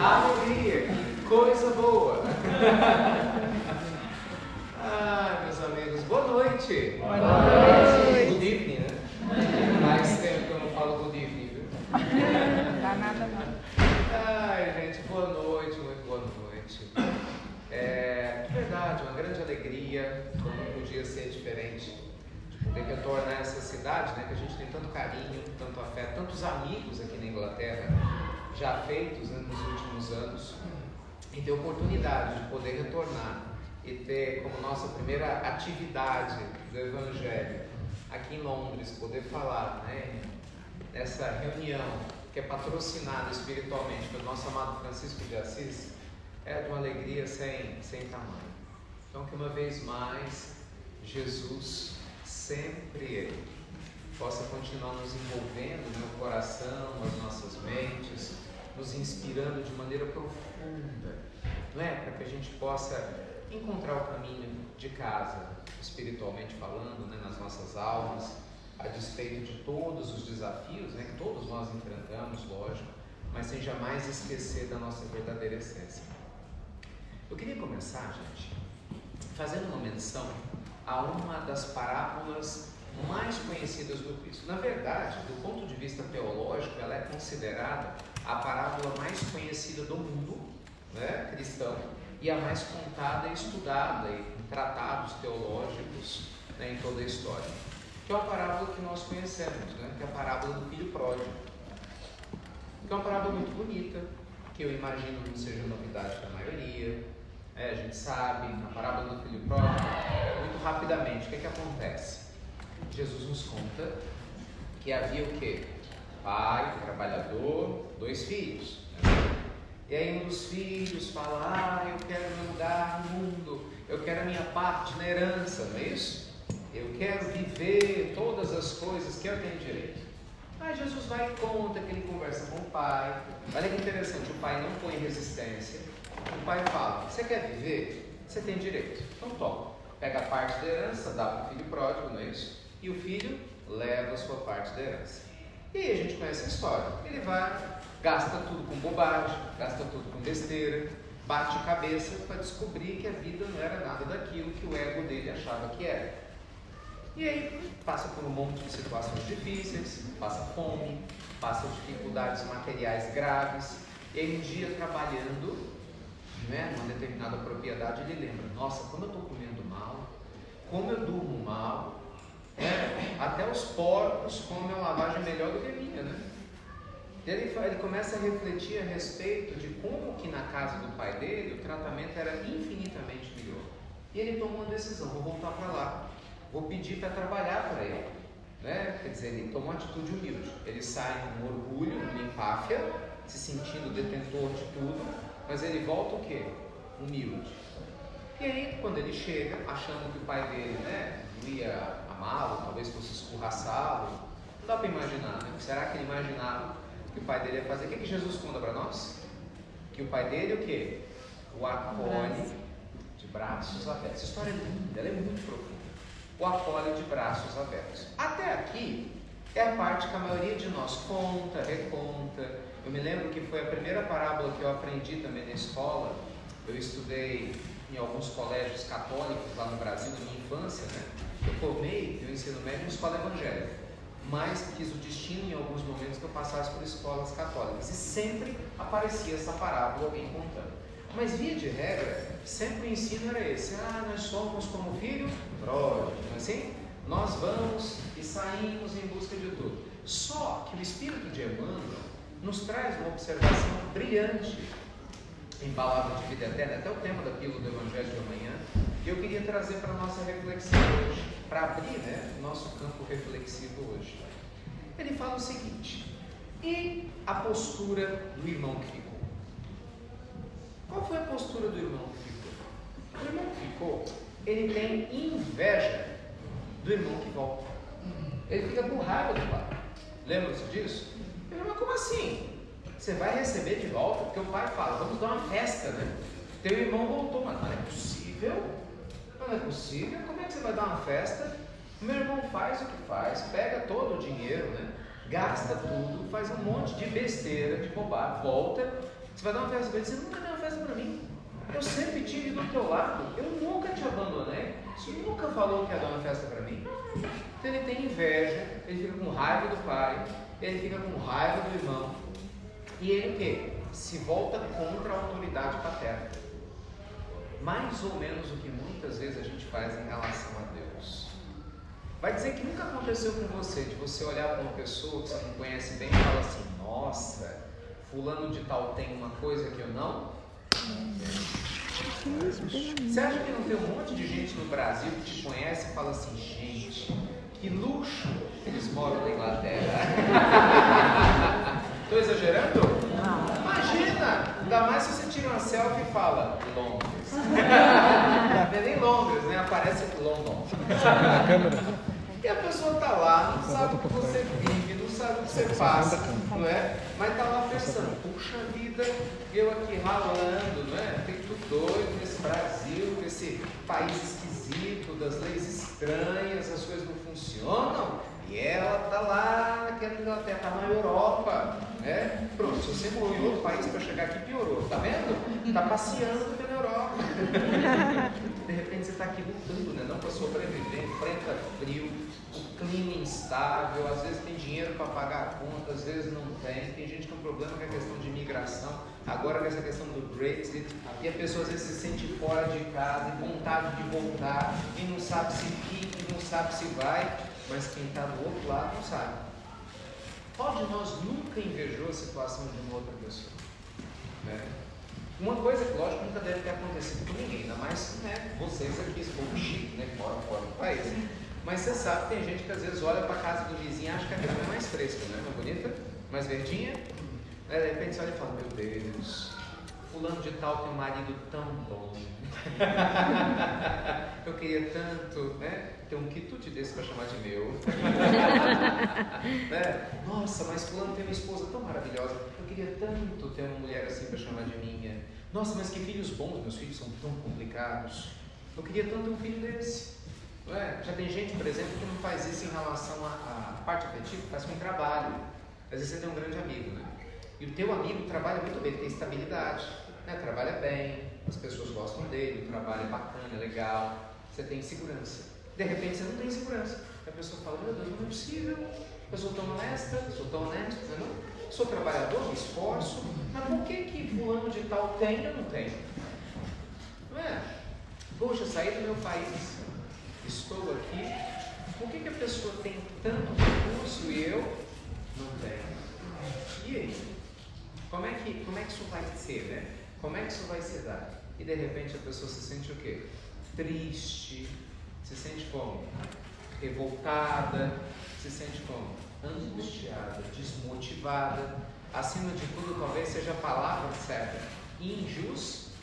Alegria, que coisa boa! Meus amigos, boa noite! Boa noite! Good evening, né? Mais tempo que eu não falo good evening, viu? Não dá nada não. Gente, boa noite, muito boa noite. De verdade, uma grande alegria, como não podia ser diferente, de poder retornar a essa cidade, né? Que a gente tem tanto carinho, tanto afeto, tantos amigos aqui na Inglaterra, já feitos, né, nos últimos anos, e ter oportunidade de poder retornar e ter como nossa primeira atividade do Evangelho aqui em Londres, poder falar, né, nessa reunião que é patrocinada espiritualmente pelo nosso amado Francisco de Assis, é de uma alegria sem tamanho. Então, que uma vez mais Jesus, sempre Ele, possa continuar nos envolvendo no coração, nas nossas mentes, nos inspirando de maneira profunda, não é? Para que a gente possa encontrar o caminho de casa, espiritualmente falando, né? Nas nossas almas, a despeito de todos os desafios, né? Que todos nós enfrentamos, lógico, mas sem jamais esquecer da nossa verdadeira essência. Eu queria começar, gente, fazendo uma menção a uma das parábolas mais conhecidas do Cristo. Na verdade, do ponto de vista teológico, ela é considerada a parábola mais conhecida do mundo, né, cristão, e a mais contada e estudada em tratados teológicos, né, em toda a história. Que é uma parábola que nós conhecemos, né, que é a parábola do filho pródigo. Que é uma parábola muito bonita, que eu imagino não seja novidade para a maioria. A gente sabe, na parábola do filho pródigo, muito rapidamente, o que acontece? Jesus nos conta que havia o quê? Pai, trabalhador, 2 filhos. Né? E aí um dos filhos fala, eu quero meu lugar no mundo, eu quero a minha parte na herança, não é isso? Eu quero viver todas as coisas que eu tenho direito. Aí Jesus vai e conta que ele conversa com o pai. Olha que interessante, o pai não põe resistência. O pai fala, você quer viver? Você tem direito. Então toma, pega a parte da herança, dá para o filho pródigo, não é isso? E o filho leva a sua parte da herança. E aí a gente conhece a história. Ele vai, gasta tudo com bobagem, gasta tudo com besteira, bate cabeça para descobrir que a vida não era nada daquilo que o ego dele achava que era. E aí passa por um monte de situações difíceis, passa fome, passa dificuldades materiais graves. E aí um dia trabalhando, né, numa determinada propriedade, ele lembra, nossa, como eu estou comendo mal, como eu durmo mal, até os porcos comem uma lavagem melhor do que a minha, né? Ele começa a refletir a respeito de como que na casa do pai dele o tratamento era infinitamente melhor. E ele toma uma decisão, vou voltar para lá, vou pedir para trabalhar para ele, né? Quer dizer, ele toma uma atitude humilde, ele sai com orgulho, uma empáfia, se sentindo detentor de tudo, mas ele volta o quê? Humilde. E aí, quando ele chega, achando que o pai dele, né, não ia amá-lo, talvez fosse escorraçá-lo, não dá para imaginar, né? Será que ele imaginava que o pai dele ia fazer? O que Jesus conta para nós? Que o pai dele, o quê? O acolhe de braços abertos. Essa história é linda, ela é muito profunda. O acolhe de braços abertos. Até aqui é a parte que a maioria de nós conta, reconta. Eu me lembro que foi a primeira parábola que eu aprendi também na escola. Eu estudei em alguns colégios católicos lá no Brasil, na minha infância, né? Eu formei o ensino médio em escola evangélica, mas quis o destino em alguns momentos que eu passasse por escolas católicas. E sempre aparecia essa parábola, alguém contando. Mas via de regra, sempre o ensino era esse. Nós somos como filho pródigo, assim? Nós vamos e saímos em busca de tudo. Só que o Espírito de Emmanuel nos traz uma observação brilhante em Palavra de Vida Eterna, até o tema da pílula do Evangelho de amanhã, que eu queria trazer para a nossa reflexão hoje, para abrir, né, o nosso campo reflexivo hoje. Ele fala o seguinte, e a postura do irmão que ficou? Qual foi a postura do irmão que ficou? O irmão que ficou, ele tem inveja do irmão que volta. Ele fica com raiva do pai. Lembra-se disso? Ele fala, mas como assim? Você vai receber de volta? Porque o pai fala, vamos dar uma festa, né? Teu irmão voltou, mas não é possível? Não é possível? Como é que você vai dar uma festa? O meu irmão faz o que faz, pega todo o dinheiro, né? Gasta tudo, faz um monte de besteira, de bobagem, volta, Você vai dar uma festa para ele, você nunca deu uma festa para mim. Eu sempre estive do teu lado, eu nunca te abandonei. Você nunca falou que ia dar uma festa para mim. Então ele tem inveja, ele fica com raiva do pai, ele fica com raiva do irmão. E ele o quê? Se volta contra a autoridade paterna. Mais ou menos o que muitas vezes a gente faz em relação a Deus. Vai dizer que nunca aconteceu com você, de você olhar para uma pessoa que você não conhece bem e falar assim: nossa, fulano de tal tem uma coisa que eu não tenho. Você acha que não tem um monte de gente no Brasil que te conhece e fala assim: gente, que luxo, eles moram na Inglaterra. Estou exagerando? Não. Imagina, ainda mais se você tira uma selfie e fala Londres. Não é nem Londres, né? Aparece London. E a pessoa está lá, não sabe o que você vive, não sabe o que você passa, não é? Mas está lá pensando: puxa vida, eu aqui ralando, não é? Feito doido nesse Brasil, nesse país esquisito, das leis estranhas, as coisas não funcionam. E ela está lá naquela Inglaterra, está na Europa, né? Pronto, se você morou em outro país para chegar aqui, piorou, tá vendo? Está passeando pela Europa. De repente você está aqui lutando, né? Não para sobreviver, enfrenta frio, o clima instável, às vezes tem dinheiro para pagar a conta, às vezes não tem. Tem gente com problema com a questão de imigração, agora com essa questão do Brexit, e a pessoa às vezes se sente fora de casa, e vontade de voltar, e não sabe se fica, e não sabe se vai. Mas quem está do outro lado não sabe. Qual de nós nunca invejou a situação de uma outra pessoa? Né? Uma coisa que, lógico, nunca deve ter acontecido com ninguém, ainda mais, né, vocês aqui, esse povo chique, né, que moram fora do país. Mas você sabe que tem gente que às vezes olha para a casa do vizinho e acha que a grama é mais fresca, né? Mais bonita, mais verdinha. De repente você olha e fala: meu Deus, fulano de tal tem um marido tão bom. Eu queria tanto, né, ter um quitute desse para chamar de meu. Né? Nossa, mas fulano tem uma esposa tão maravilhosa. Eu queria tanto ter uma mulher assim para chamar de minha. Nossa, mas que filhos bons, meus filhos são tão complicados. Eu queria tanto ter um filho desse. Não é? Já tem gente, por exemplo, que não faz isso em relação à parte afetiva, faz com trabalho. Às vezes você tem um grande amigo, né? E o teu amigo trabalha muito bem, ele tem estabilidade, né? Trabalha bem, as pessoas gostam dele, o trabalho é bacana, é legal, você tem segurança. De repente você não tem segurança. A pessoa fala: meu Deus, não é possível, eu sou tão honesta, eu sou tão honesto, não? Sou trabalhador, me esforço, mas por que fulano de tal tem e eu não tenho? Não é? Poxa, saí do meu país, estou aqui, por que a pessoa tem tanto recurso e eu não tenho? E aí? Como é que isso vai ser, né? Como é que isso vai se dar? E de repente a pessoa se sente o quê? Triste, se sente como? Revoltada, se sente como? Angustiada, desmotivada, acima de tudo talvez seja a palavra certa, injustiçada,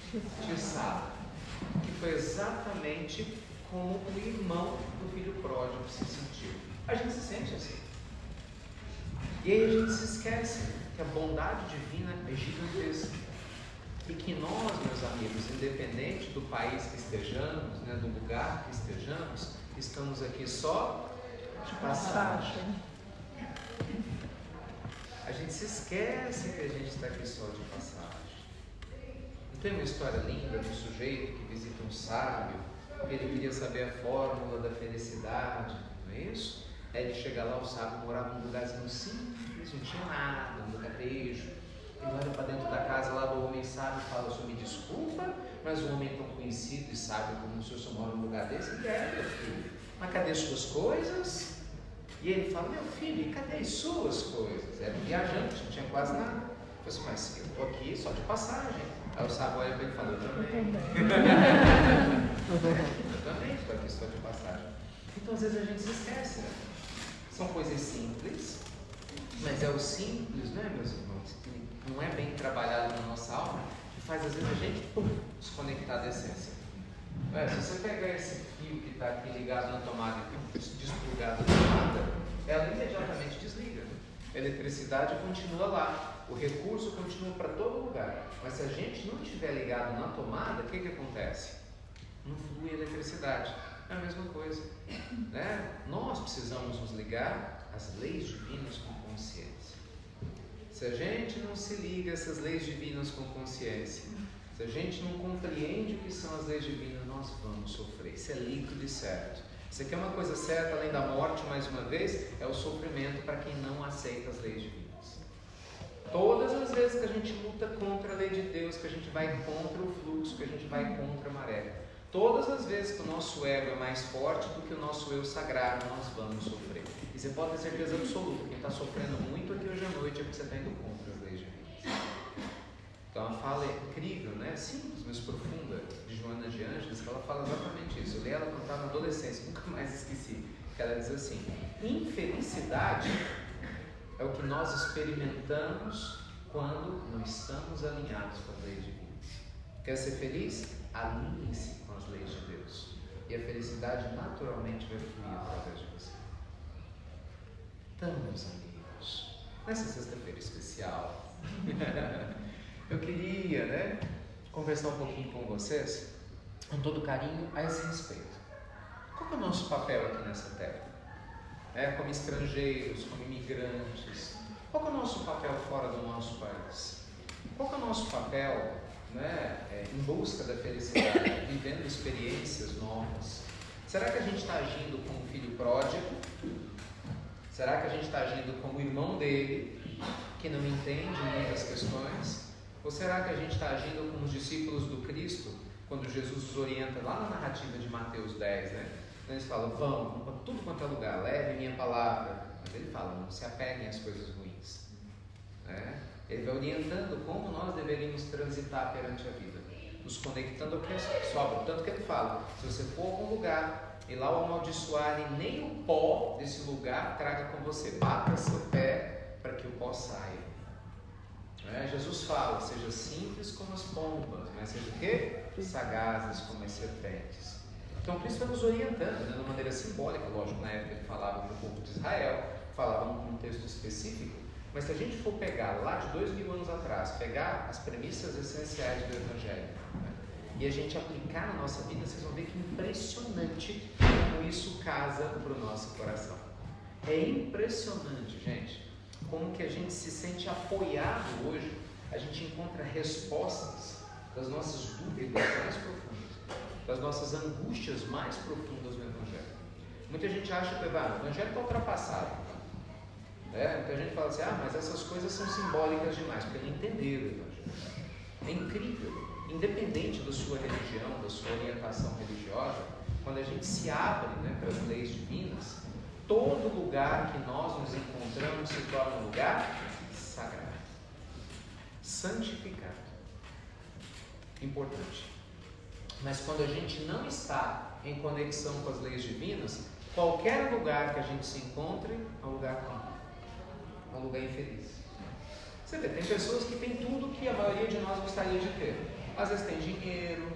que foi exatamente como o irmão do filho pródigo se sentiu. A gente se sente assim. E aí a gente se esquece que a bondade divina é gigantesca. E que nós, meus amigos, independente do país que estejamos, né, do lugar que estejamos, estamos aqui só de passagem. A gente se esquece que a gente está aqui só de passagem. Não tem uma história linda do sujeito que visita um sábio, que ele queria saber a fórmula da felicidade, não é isso? Aí ele chega lá, o sábio morava num lugarzinho simples, não tinha nada, um lugarejo. Ele olha para dentro da casa lá do homem sábio e fala: o senhor me desculpa, mas um homem tão conhecido e sábio como o senhor só mora num lugar desse? Ele é, meu filho, mas cadê suas coisas? E ele fala: meu filho, e cadê as suas coisas? Era um viajante, não tinha quase nada. Eu falei assim: mas eu estou aqui só de passagem. Aí o sábio olha para ele e fala: eu também. Eu também estou aqui só de passagem. Então às vezes a gente se esquece, né? São coisas simples, mas é o simples, né, meus irmãos, que não é bem trabalhado na nossa alma, que faz às vezes a gente desconectar da essência. Se você pegar esse fio que está aqui ligado na tomada e desplugado da tomada, ela imediatamente desliga. A eletricidade continua lá, o recurso continua para todo lugar, mas se a gente não estiver ligado na tomada, o que acontece? Não flui a eletricidade. É a mesma coisa, né? Nós precisamos nos ligar às leis divinas com consciência. Se a gente não se liga a essas leis divinas com consciência, se a gente não compreende o que são as leis divinas, nós vamos sofrer. Isso é líquido e certo. Isso aqui é uma coisa certa, além da morte, mais uma vez, é o sofrimento para quem não aceita as leis divinas. Todas as vezes que a gente luta contra a lei de Deus, que a gente vai contra o fluxo, que a gente vai contra a maré, todas as vezes que o nosso ego é mais forte do que o nosso eu sagrado, nós vamos sofrer. E você pode ter certeza absoluta, quem está sofrendo muito aqui hoje à noite é porque você está indo contra as leis divinas. Então a fala é incrível, né? Simples, mas profunda, de Joana de Ângeles, que ela fala exatamente isso. Eu li ela quando estava na adolescência, nunca mais esqueci. Que ela diz assim: infelicidade é o que nós experimentamos quando não estamos alinhados com as leis divinas. Quer ser feliz? Alinhe-se com as leis de Deus. E a felicidade naturalmente vai fluir através de você. Então, meus amigos, nessa sexta-feira especial, eu queria, né, conversar um pouquinho com vocês, com todo carinho, a esse respeito. Qual é o nosso papel aqui nessa terra? Como estrangeiros, como imigrantes. Qual é o nosso papel fora do nosso país? Qual é o nosso papel, né, em busca da felicidade, vivendo experiências novas? Será que a gente está agindo como filho pródigo? Será que a gente está agindo como irmão dele, que não entende muitas questões? Ou será que a gente está agindo como os discípulos do Cristo, quando Jesus os orienta lá na narrativa de Mateus 10, né? Eles falam: vão para tudo quanto é lugar, levem minha palavra. Mas ele fala: não se apeguem às coisas ruins. Ele vai orientando como nós deveríamos transitar perante a vida, nos conectando ao que sobra. Tanto que ele fala: se você for a algum lugar e lá o amaldiçoarem, nem o pó desse lugar traga com você, bata seu pé para que o pó saia. Jesus fala: seja simples como as pombas, mas seja o quê? Sagazes como as serpentes. Então Cristo vai nos orientando, né, de uma maneira simbólica. Lógico, na época ele falava para o povo de Israel, falava num contexto específico, mas se a gente for pegar lá de 2000 anos atrás, pegar as premissas essenciais do Evangelho, né, e a gente aplicar na nossa vida, vocês vão ver que impressionante como isso casa para o nosso coração. É impressionante, gente, como que a gente se sente apoiado hoje, a gente encontra respostas das nossas dúvidas mais profundas, das nossas angústias mais profundas no Evangelho. Muita gente acha que o Evangelho está ultrapassado. Muita gente fala assim: mas essas coisas são simbólicas demais, porque não entenderam o Evangelho. É incrível, independente da sua religião, da sua orientação religiosa, quando a gente se abre, né, para as leis divinas, todo lugar que nós nos encontramos se torna um lugar sagrado, santificado. Importante. Mas quando a gente não está em conexão com as leis divinas, qualquer lugar que a gente se encontre é um lugar ruim, é um lugar infeliz. Você vê, tem pessoas que têm tudo que a maioria de nós gostaria de ter. Às vezes tem dinheiro,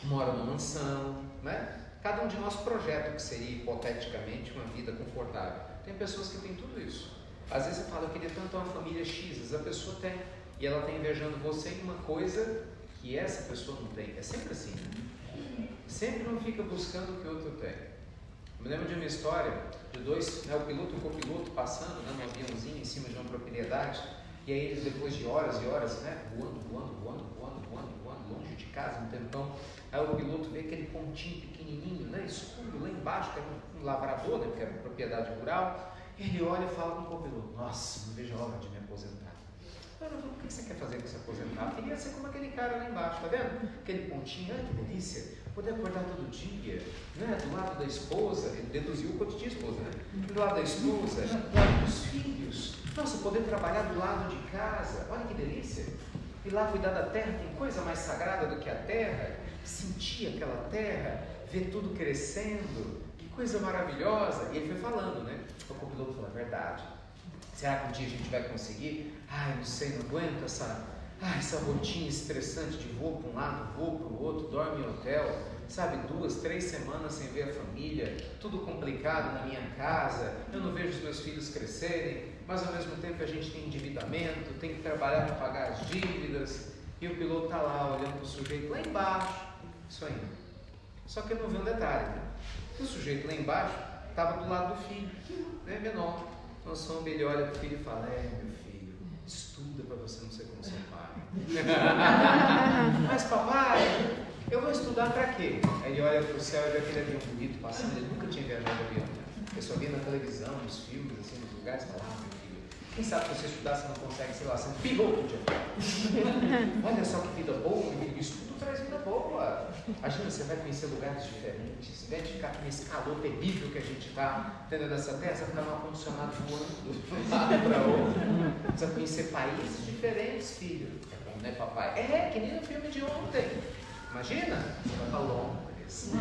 mora numa mansão, né? Cada um de nós projeta o que seria, hipoteticamente, uma vida confortável. Tem pessoas que têm tudo isso. Às vezes você fala: eu queria tanto uma família X, às vezes a pessoa tem, e ela está invejando você em uma coisa que essa pessoa não tem. É sempre assim, né? Sempre um fica buscando o que o outro tem. Eu me lembro de uma história de dois, né, o piloto e o copiloto passando, né, num aviãozinho em cima de uma propriedade, e aí eles, depois de horas e horas, né, voando, longe de casa, um tempão, aí o piloto vê aquele pontinho pequenininho, né, escuro lá embaixo, que é um lavrador, né, porque é propriedade rural, e ele olha e fala com o copiloto: nossa, não vejo a hora de me aposentar. O que você quer fazer com se aposentar? Eu queria ser como aquele cara lá embaixo, tá vendo? Aquele pontinho, que delícia, poder acordar todo dia, né? Do lado da esposa, ele deduziu quanto tinha esposa, né? Do lado da esposa, do lado dos filhos, nossa, poder trabalhar do lado de casa, olha que delícia. Ir lá cuidar da terra, tem coisa mais sagrada do que a terra, sentir aquela terra, ver tudo crescendo, que coisa maravilhosa. E ele foi falando, né? O copiloto falou: é verdade. Será que um dia a gente vai conseguir? Não sei, não aguento essa rotina estressante de voo para um lado, voo para o outro, dorme em hotel, sabe, 2, 3 semanas sem ver a família, tudo complicado na minha casa, eu não vejo os meus filhos crescerem, mas ao mesmo tempo a gente tem endividamento, tem que trabalhar para pagar as dívidas, e o piloto está lá olhando para o sujeito lá embaixo, isso ainda. Só que eu não vi um detalhe, né? O sujeito lá embaixo estava do lado do filho, né, menor. Então, ele olha para o filho e fala: meu filho, Estuda para você não ser como seu pai. Mas papai, eu vou estudar para quê? Aí ele olha para o céu e vê aquele avião bonito passando, ele nunca tinha viajado de avião. Eu só via na televisão, nos filmes, assim, nos lugares, fala, meu filho, quem sabe se você estudar você não consegue, sei lá, ser um piloto de avião. Olha só que vida boa, meu filho, estudo traz vida boa. Imagina, você vai conhecer lugares diferentes, em vez de ficar nesse calor terrível que a gente está tendo nessa terra, você vai ficar no ar-condicionado voando de um lado para outro. Você vai conhecer países diferentes, filho. É bom, né, papai? É, que nem no filme de ontem. Imagina, você vai para Londres.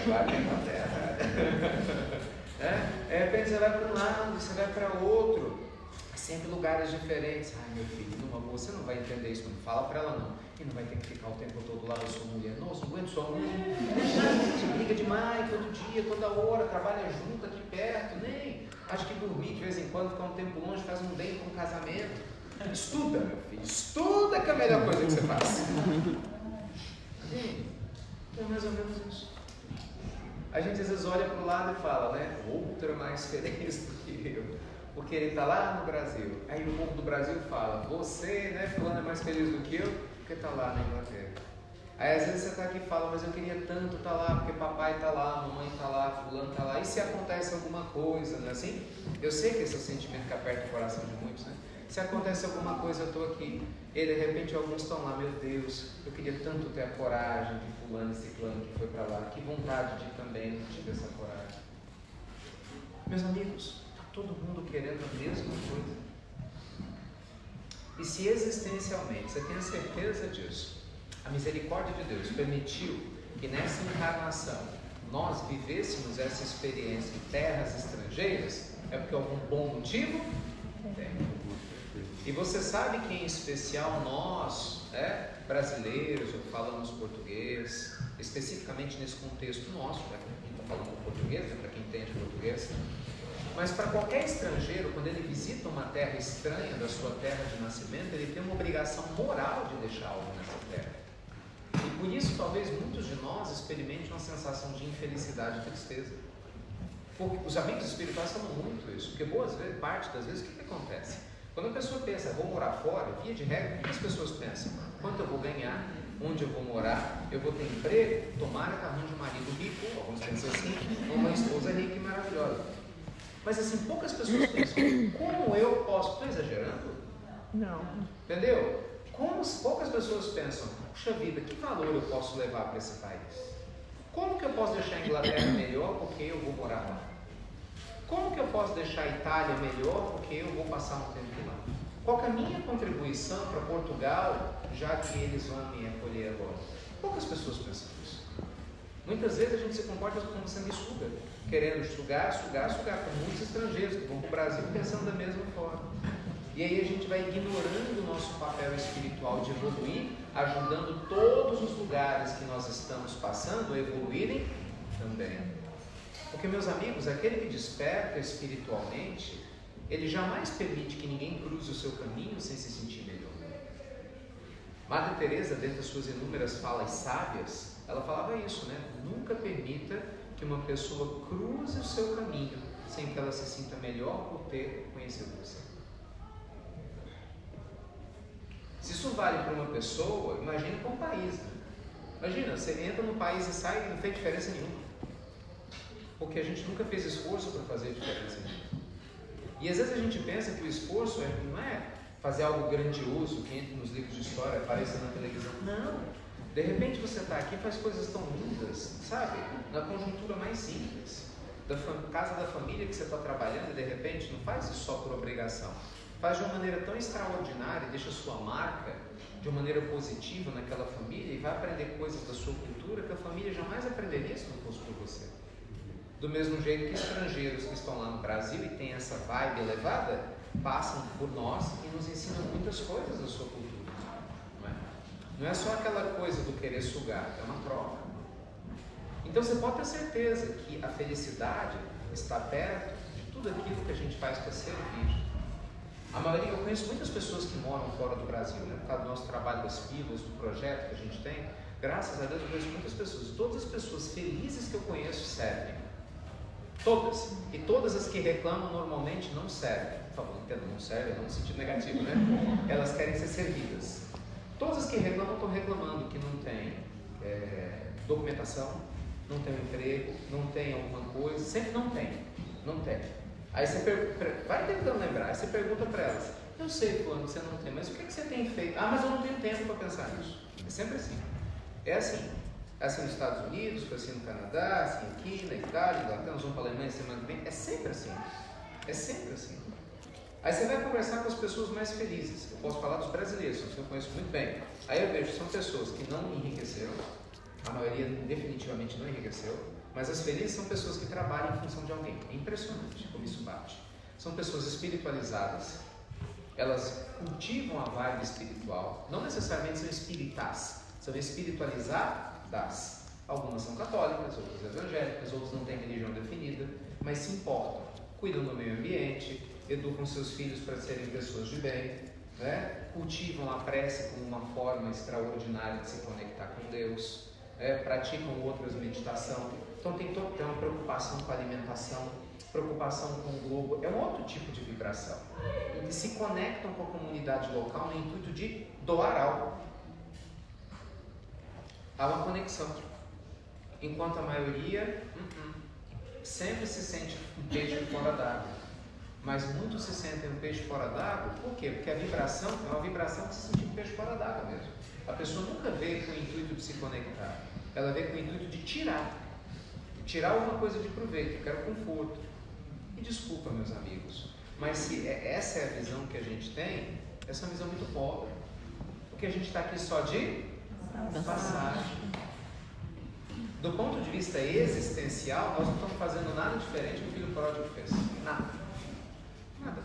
Vai para a Inglaterra. De repente você vai para um lado, você vai para outro. Sempre lugares diferentes. Ai, meu filho, numa boa, você não vai entender isso, não fala para ela não. E não vai ter que ficar o tempo todo lá da sua mulher. Nossa, não aguento sua mulher. Gente, briga demais todo dia, toda hora, trabalha junto aqui perto, nem. Acho que dormir de vez em quando, ficar um tempo longe, faz um bem com um casamento. Estuda, meu filho, estuda que é a melhor coisa que você faz. Gente, é mais ou menos isso. A gente às vezes olha para o lado e fala, né? Outro é mais feliz do que eu. Porque ele está lá no Brasil. Aí o povo do Brasil fala, você, né, fulano é mais feliz do que eu, porque está lá na Inglaterra. Aí às vezes você está aqui e fala, mas eu queria tanto estar lá, porque papai está lá, mamãe está lá, fulano está lá. E se acontece alguma coisa, não é assim? Eu sei que esse é o sentimento que aperta o coração de muitos, né? Se acontece alguma coisa, eu estou aqui. E de repente alguns estão lá, meu Deus, eu queria tanto ter a coragem de fulano e ciclano que foi para lá. Que vontade de também não tive essa coragem. Meus amigos, todo mundo querendo a mesma coisa. E se existencialmente você tem a certeza disso, a misericórdia de Deus permitiu que nessa encarnação nós vivêssemos essa experiência em terras estrangeiras, é porque algum bom motivo tem. E você sabe que em especial nós, brasileiros, ou falamos português, especificamente nesse contexto nosso, já que a gente está falando português, para quem entende português, mas para qualquer estrangeiro, quando ele visita uma terra estranha da sua terra de nascimento, ele tem uma obrigação moral de deixar algo nessa terra. E por isso, talvez muitos de nós experimentem uma sensação de infelicidade e tristeza. Porque os amigos espirituais falam muito isso, porque boas vezes, parte das vezes, o que acontece? Quando a pessoa pensa, vou morar fora, via de regra, o que as pessoas pensam? Quanto eu vou ganhar? Onde eu vou morar? Eu vou ter emprego? Tomara que arranje um marido rico, alguns pensam assim, ou uma esposa rica e maravilhosa. Mas assim, poucas pessoas pensam, como eu posso? Estou exagerando? Não. Entendeu? Como poucas pessoas pensam, puxa vida, que valor eu posso levar para esse país? Como que eu posso deixar a Inglaterra melhor porque eu vou morar lá? Como que eu posso deixar a Itália melhor porque eu vou passar um tempo lá? Qual que é a minha contribuição para Portugal, já que eles vão me acolher agora? Poucas pessoas pensam nisso. Muitas vezes a gente se comporta como sanguessuga, querendo sugar, com muitos estrangeiros que vão para o Brasil pensando da mesma forma. E aí a gente vai ignorando o nosso papel espiritual de evoluir, ajudando todos os lugares que nós estamos passando a evoluírem também. Porque, meus amigos, aquele que desperta espiritualmente, ele jamais permite que ninguém cruze o seu caminho sem se sentir melhor. Madre Teresa, dentro das suas inúmeras falas sábias, ela falava isso, né? Nunca permita que uma pessoa cruze o seu caminho sem que ela se sinta melhor por ter conhecido você. Se isso vale para uma pessoa, imagine para um país, né? Imagina, você entra no país e sai e não fez diferença nenhuma. Porque a gente nunca fez esforço para fazer diferença nenhuma. E às vezes a gente pensa que o esforço não é fazer algo grandioso que entre nos livros de história, apareça na televisão. Não! De repente você está aqui e faz coisas tão lindas, sabe? Na conjuntura mais simples. Da casa da família que você está trabalhando e de repente não faz isso só por obrigação. Faz de uma maneira tão extraordinária e deixa sua marca de uma maneira positiva naquela família e vai aprender coisas da sua cultura que a família jamais aprenderia se não fosse por você. Do mesmo jeito que estrangeiros que estão lá no Brasil e têm essa vibe elevada, passam por nós e nos ensinam muitas coisas da sua cultura. Não é só aquela coisa do querer sugar, é uma troca. Então você pode ter certeza que a felicidade está perto de tudo aquilo que a gente faz para servir. A maioria, eu conheço muitas pessoas que moram fora do Brasil, né? Por causa do nosso trabalho das pílulas, do projeto que a gente tem. Graças a Deus eu conheço muitas pessoas. Todas as pessoas felizes que eu conheço servem. Todas. E todas as que reclamam normalmente não servem. Por favor, entenda, não servem, não no sentido negativo, né? Elas querem ser servidas. Todas as que reclamam estão reclamando que não tem documentação, não tem um emprego, não tem alguma coisa, sempre não tem. Aí você vai tentando lembrar, aí você pergunta para elas: eu sei, fulano, você não tem, mas o que você tem feito? Ah, mas eu não tenho tempo para pensar nisso. É sempre assim. É assim. É assim nos Estados Unidos, foi assim no Canadá, assim aqui, na Itália, Inglaterra, nós vamos para a Alemanha semana que vem. É sempre assim. É sempre assim. Aí você vai conversar com as pessoas mais felizes. Eu posso falar dos brasileiros, que eu conheço muito bem. Aí eu vejo que são pessoas que não enriqueceram, a maioria definitivamente não enriqueceu, mas as felizes são pessoas que trabalham em função de alguém. É impressionante como isso bate. São pessoas espiritualizadas, elas cultivam a vibe espiritual, não necessariamente são espiritas, são espiritualizadas. Algumas são católicas, outras evangélicas, outras não têm religião definida, mas se importam, cuidam do meio ambiente, educam seus filhos para serem pessoas de bem, né? Cultivam a prece como uma forma extraordinária de se conectar com Deus, praticam outras meditação. Então tem uma preocupação com a alimentação, preocupação com o globo, é um outro tipo de vibração. E se conectam com a comunidade local no intuito de doar algo. Há uma conexão. Enquanto a maioria sempre se sente um peixe fora d'água. Mas muitos se sentem um peixe fora d'água. Por quê? Porque a vibração é uma vibração de se sentir um peixe fora d'água mesmo. A pessoa nunca veio com o intuito de se conectar. Ela veio com o intuito de tirar alguma coisa de proveito. Eu quero conforto. E desculpa, meus amigos, mas se essa é a visão que a gente tem, essa é uma visão muito pobre. Porque a gente está aqui só de passagem. Do ponto de vista existencial, nós não estamos fazendo nada diferente do que o filho pródigo fez. Nada,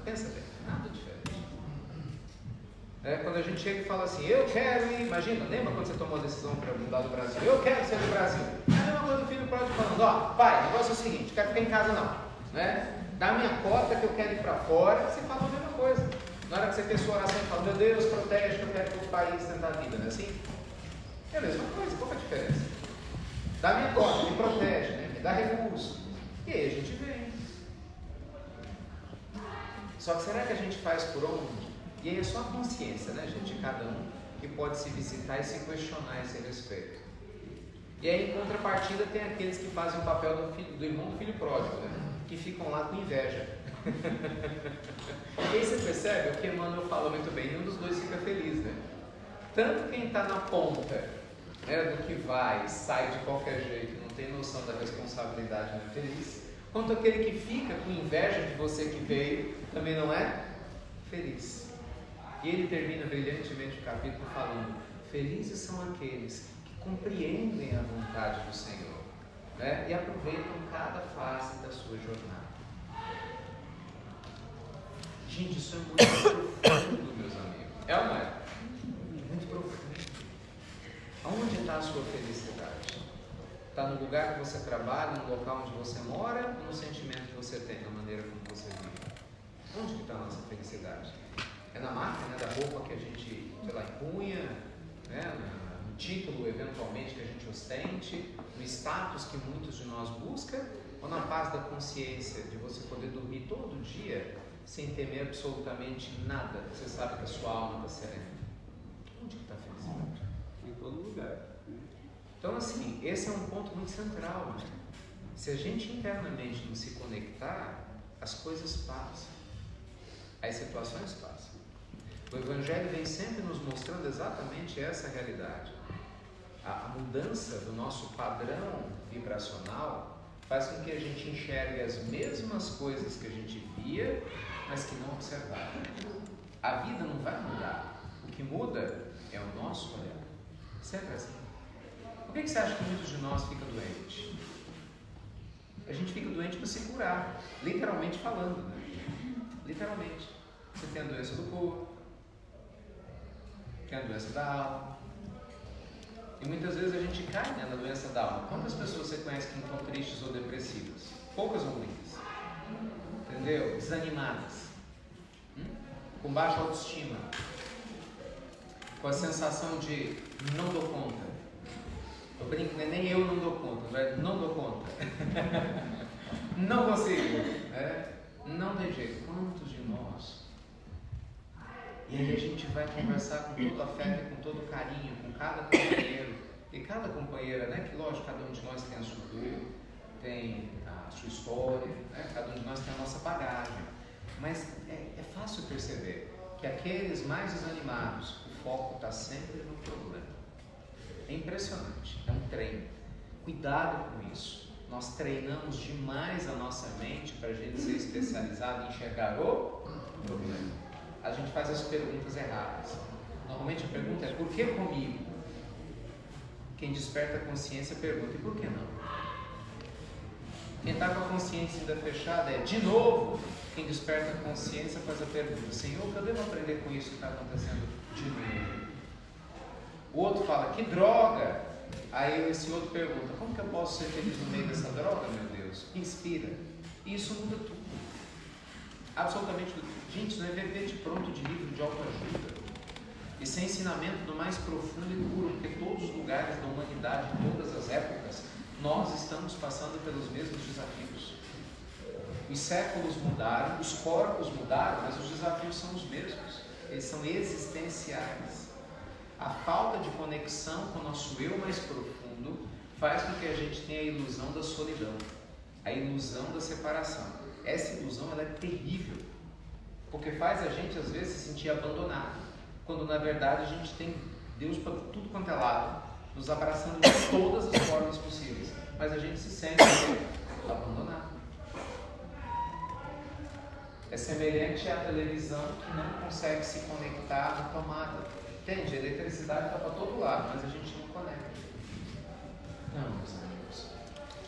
pensa bem, nada diferente. Quando a gente chega e fala assim: eu quero ir, imagina, lembra quando você tomou a decisão para mudar do Brasil? Eu quero ser do Brasil. É a mesma coisa do filho pródigo falando: ó, pai, o negócio é o seguinte, quero ficar em casa não, né? Dá minha cota que eu quero ir para fora. Você fala a mesma coisa. Na hora que você fez sua oração e fala: meu Deus, protege que eu quero ir para o país tentar a vida, não é assim? É a mesma coisa, qual é a diferença? Dá minha cota, me protege, né? Me dá recurso. E aí a gente vem. Só que será que a gente faz por onde? E aí é só a consciência, né, gente, de cada um, que pode se visitar e se questionar a esse respeito. E aí, em contrapartida, tem aqueles que fazem o papel do irmão do filho pródigo, né? Que ficam lá com inveja. E aí você percebe o que Emmanuel fala muito bem: nenhum dos dois fica feliz, né? Tanto quem está na ponta, né, do que vai, sai de qualquer jeito, não tem noção da responsabilidade, não é feliz, quanto aquele que fica com inveja de você que veio, também não é feliz. E ele termina brilhantemente o capítulo falando: felizes são aqueles que compreendem a vontade do Senhor, né, e aproveitam cada fase da sua jornada. Gente, isso é muito profundo, meus amigos. É ou não é? Muito profundo. Aonde está a sua felicidade? Está no lugar que você trabalha, no local onde você mora, ou no sentimento que você tem, na maneira como você vive? Onde está a nossa felicidade? É na marca, né, da roupa que a gente, sei lá, empunha, né, no título, eventualmente, que a gente ostente, no status que muitos de nós buscam, ou na paz da consciência, de você poder dormir todo dia sem temer absolutamente nada? Você sabe que a sua alma está serena. Onde está a felicidade? Em todo lugar. Então, assim, esse é um ponto muito central, né? Se a gente internamente não se conectar, as coisas passam, as situações passam. O Evangelho vem sempre nos mostrando exatamente essa realidade. A mudança do nosso padrão vibracional faz com que a gente enxergue as mesmas coisas que a gente via, mas que não observava. A vida não vai mudar. O que muda é o nosso olhar. Sempre assim. Por que você acha que muitos de nós ficam doentes? A gente fica doente para se curar, literalmente falando, né? Literalmente. Você tem a doença do corpo, tem a doença da alma. E muitas vezes a gente cai, né, na doença da alma. Quantas pessoas você conhece que estão tristes ou depressivas? Poucas ou muitas? Entendeu? Desanimadas. Com baixa autoestima. Com a sensação de não dou conta. Eu brinco, né? Nem eu não dou conta, não dou conta. Não consigo. Não tem jeito. Quantos de nós? E aí a gente vai conversar com todo afeto e com todo carinho, com cada companheiro e cada companheira, né? Que lógico, cada um de nós tem a sua dor, tem a sua história, né? Cada um de nós tem a nossa bagagem. Mas é fácil perceber que aqueles mais desanimados, o foco está sempre no problema. É impressionante, é um treino. Cuidado com isso. Nós treinamos demais a nossa mente para a gente ser especializado em enxergar o problema. A gente faz as perguntas erradas. Normalmente a pergunta é: por que comigo? Quem desperta a consciência pergunta: e por que não? Quem está com a consciência ainda fechada é: de novo. Quem desperta a consciência faz a pergunta: Senhor, eu devo aprender com isso que está acontecendo de novo? O outro fala: que droga! Aí esse outro pergunta: como que eu posso ser feliz no meio dessa droga, meu Deus? Inspira. E isso muda tudo. Absolutamente tudo. Gente, não é verbete pronto de livro de autoajuda. Isso é ensinamento do mais profundo e puro, porque todos os lugares da humanidade, em todas as épocas, nós estamos passando pelos mesmos desafios. Os séculos mudaram, os corpos mudaram, mas os desafios são os mesmos. Eles são existenciais. A falta de conexão com o nosso eu mais profundo faz com que a gente tenha a ilusão da solidão, a ilusão da separação. Essa ilusão ela é terrível, porque faz a gente às vezes se sentir abandonado, quando na verdade a gente tem Deus para tudo quanto é lado, nos abraçando de todas as formas possíveis, mas a gente se sente abandonado. É semelhante à televisão que não consegue se conectar na tomada. Entende? A eletricidade está para todo lado, mas a gente não conecta. Não, meus amigos.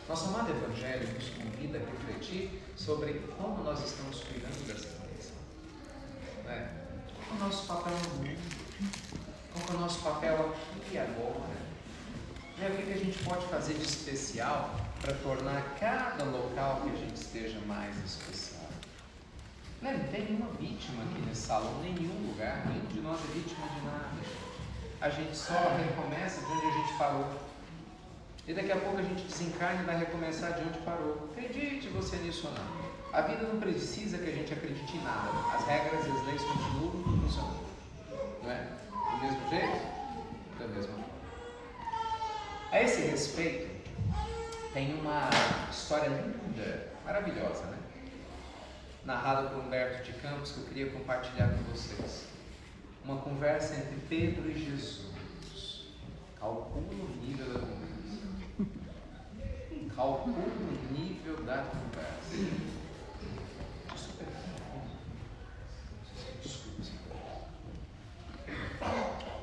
Nosso amado Evangelho nos convida a refletir sobre como nós estamos cuidando dessa televisão. Qual é o nosso papel no mundo? Qual é o nosso papel aqui e agora? O que a gente pode fazer de especial para tornar cada local que a gente esteja mais especial? Não tem nenhuma vítima aqui nesse salão, nem em nenhum lugar, nenhum de nós é vítima de nada. A gente só recomeça de onde a gente parou. E daqui a pouco a gente desencarna e vai recomeçar de onde parou. Acredite você nisso ou não. A vida não precisa que a gente acredite em nada. As regras e as leis continuam funcionando. Não é? Do mesmo jeito? Da mesma forma. A esse respeito, tem uma história linda, maravilhosa, né? Narrada por Humberto de Campos, que eu queria compartilhar com vocês. Uma conversa entre Pedro e Jesus. Calcula o nível da conversa. Calcula o nível da conversa.